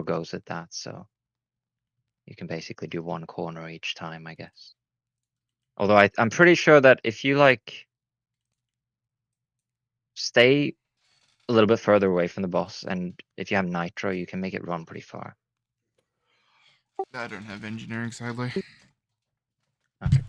goes at that, so you can basically do 1 corner each time, I guess. Although I'm pretty sure that if you like stay a little bit further away from the boss, and if you have nitro, you can make it run pretty far. I don't have engineering, sadly. Okay.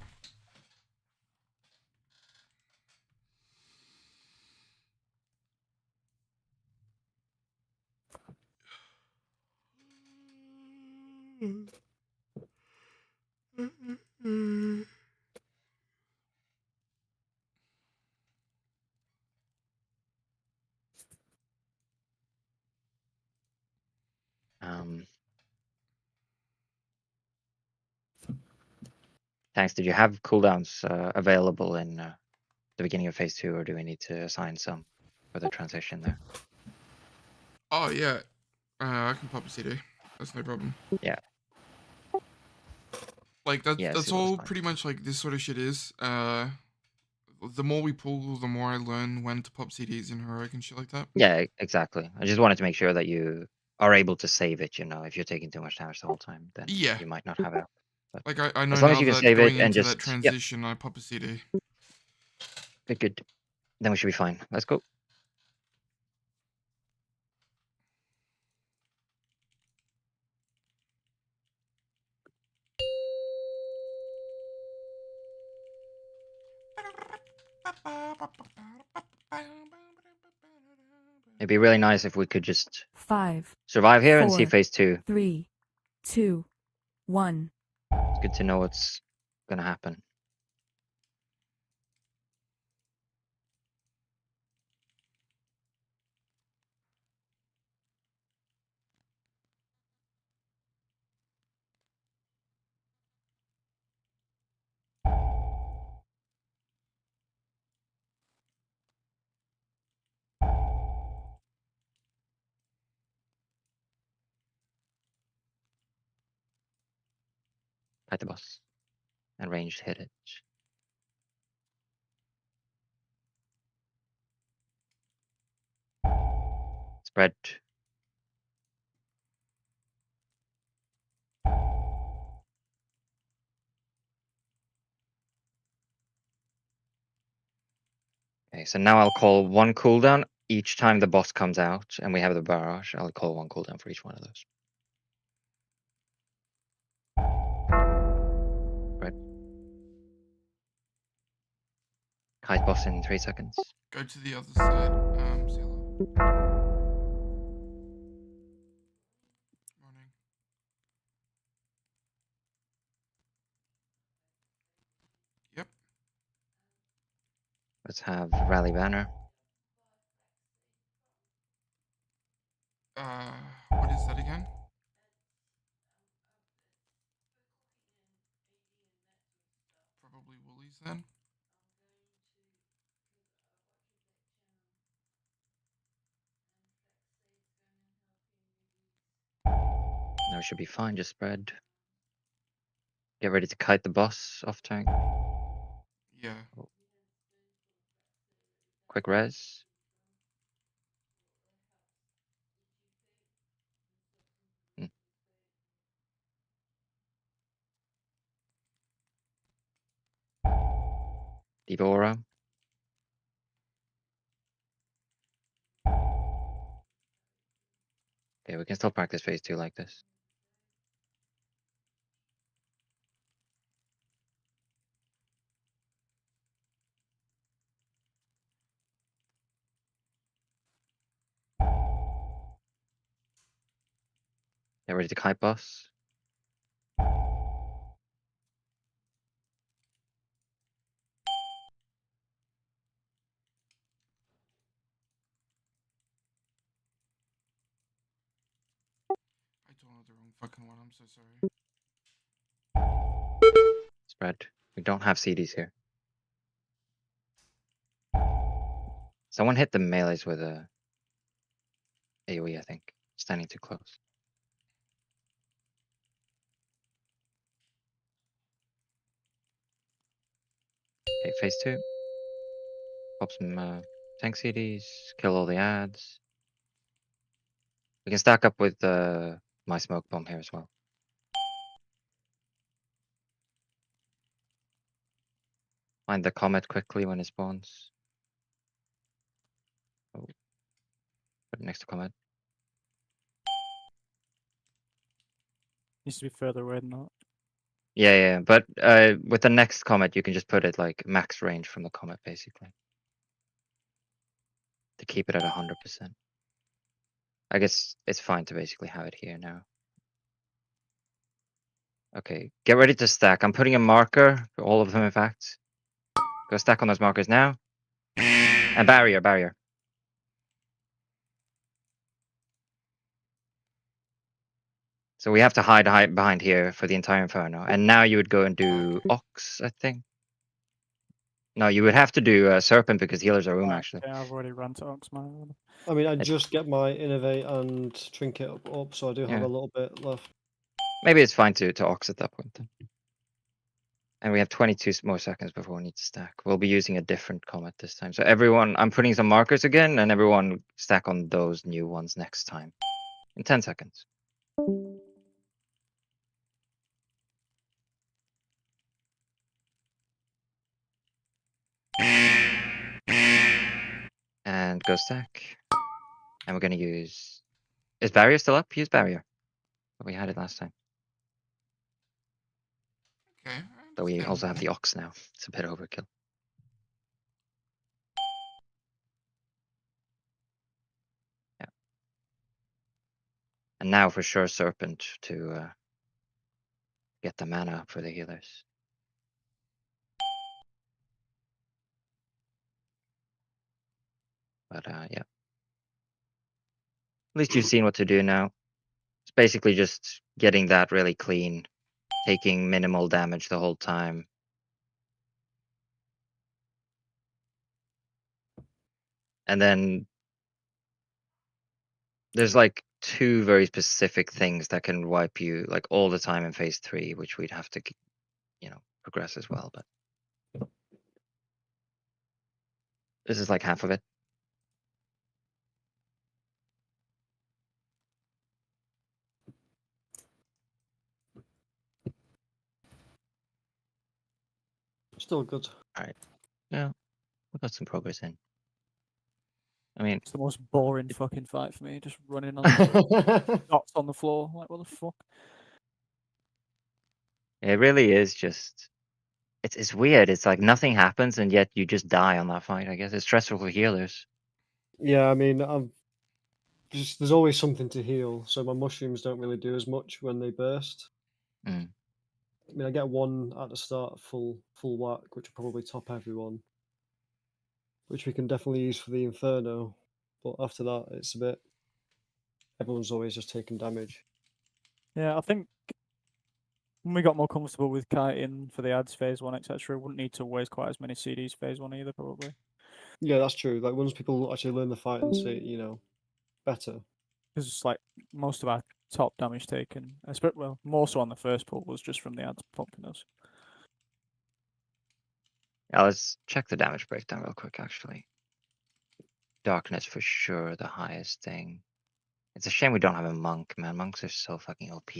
Thanks. Did you have cooldowns available in the beginning of phase 2, or do we need to assign some for the transition there? Oh yeah, I can pop a CD. That's no problem. Yeah. Like Yeah, that's CD was all fine. pretty much like this sort of shit is. The more we pull, the more I learn when to pop CDs in heroic and shit like that. Yeah, exactly. I just wanted to make sure that you are able to save it. If you're taking too much damage the whole time, then Yeah. you might not have it. But Like I know as long as now you can that save going it and into just that transition, I pop a CD. good. Then we should be fine. Let's go. It'd be really nice if we could just 5, survive here and see 4, phase 2. 3, 2, 1. It's good to know what's gonna happen. Fight the boss. And ranged hit it. Spread. Okay, so now I'll call 1 cooldown each time the boss comes out, and we have the barrage. I'll call 1 cooldown for each one of those. Right. Kite boss in 3 seconds. Go to the other side, Sailor. Morning. Yep. Let's have rally banner. What is that again? Probably Woolies then. we should be fine. Just spread. Get ready to kite the boss off turn. Yeah. Quick res. Deep aura. Okay, we can still practice phase 2 like this. Get ready to kite boss. I downloaded the wrong fucking one. I'm so sorry. Spread. We don't have CDs here. Someone hit the melees with a AoE, I think. Standing too close. Okay, phase 2. Pop some tank CDs. Kill all the ads. We can stack up with my smoke bomb here as well. Find the comet quickly when it spawns. Oh. Put it next to comet. Needs to be further away than that. Yeah, but with the next comet, you can just put it like max range from the comet, basically. To keep it at 100%. I guess it's fine to basically have it here now. Okay, get ready to stack. I'm putting a marker for all of them, in fact. Go stack on those markers now. And barrier. So we have to hide behind here for the entire Inferno. And now you would go and do Ox, I think. No, you would have to do Serpent because healers are room, actually. Yeah, I've already run to Oxman. I mean, I just get my Innovate and Trinket up, so I do have Yeah. a little bit left. Maybe it's fine to Ox at that point then. And we have 22 more seconds before we need to stack. We'll be using a different comet this time. So everyone, I'm putting some markers again, and everyone stack on those new ones next time. In 10 seconds. And go stack. And we're gonna use... Is barrier still up? Use barrier. We had it last time. Okay. But we also have understandable. the Ox now. It's a bit overkill. Yeah. And now for sure Serpent to get the mana up for the healers. But yeah. At least you've seen what to do now. It's basically just getting that really clean. Taking minimal damage the whole time. And then there's like 2 very specific things that can wipe you like all the time in phase 3, which we'd have to, progress as well. But this is like half of it. Still good. Yeah, we got some progress in. I mean, It's the most boring fucking fight for me. Just running on the dots on the floor. Like, what the fuck? it really is just. It's weird. It's like nothing happens, and yet you just die on that fight. I guess it's stressful for healers. Yeah, I mean, there's always something to heal, so my mushrooms don't really do as much when they burst. Mm. I mean, I get one at the start, full whack, which will probably top everyone, which we can definitely use for the Inferno. But after that, it's a bit. Everyone's always just taking damage. Yeah, I think when we got more comfortable with kiting for the ads phase 1, etc., we wouldn't need to waste quite as many CDs phase 1 either, probably. Yeah, that's true. Like once people actually learn the fight and see, better. Because like most of our top damage taken. Well, more so on the first pull was just from the ads pumping us. Yeah, let's check the damage breakdown real quick, actually. Darkness for sure, the highest thing. It's a shame we don't have a monk, man. Monks are so fucking OP.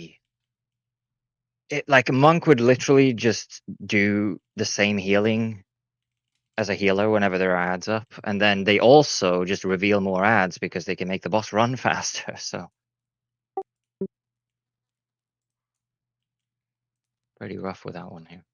Like, a monk would literally just do the same healing as a healer whenever there are ads up, and then they also just reveal more ads because they can make the boss run faster, so. Pretty rough with that one here.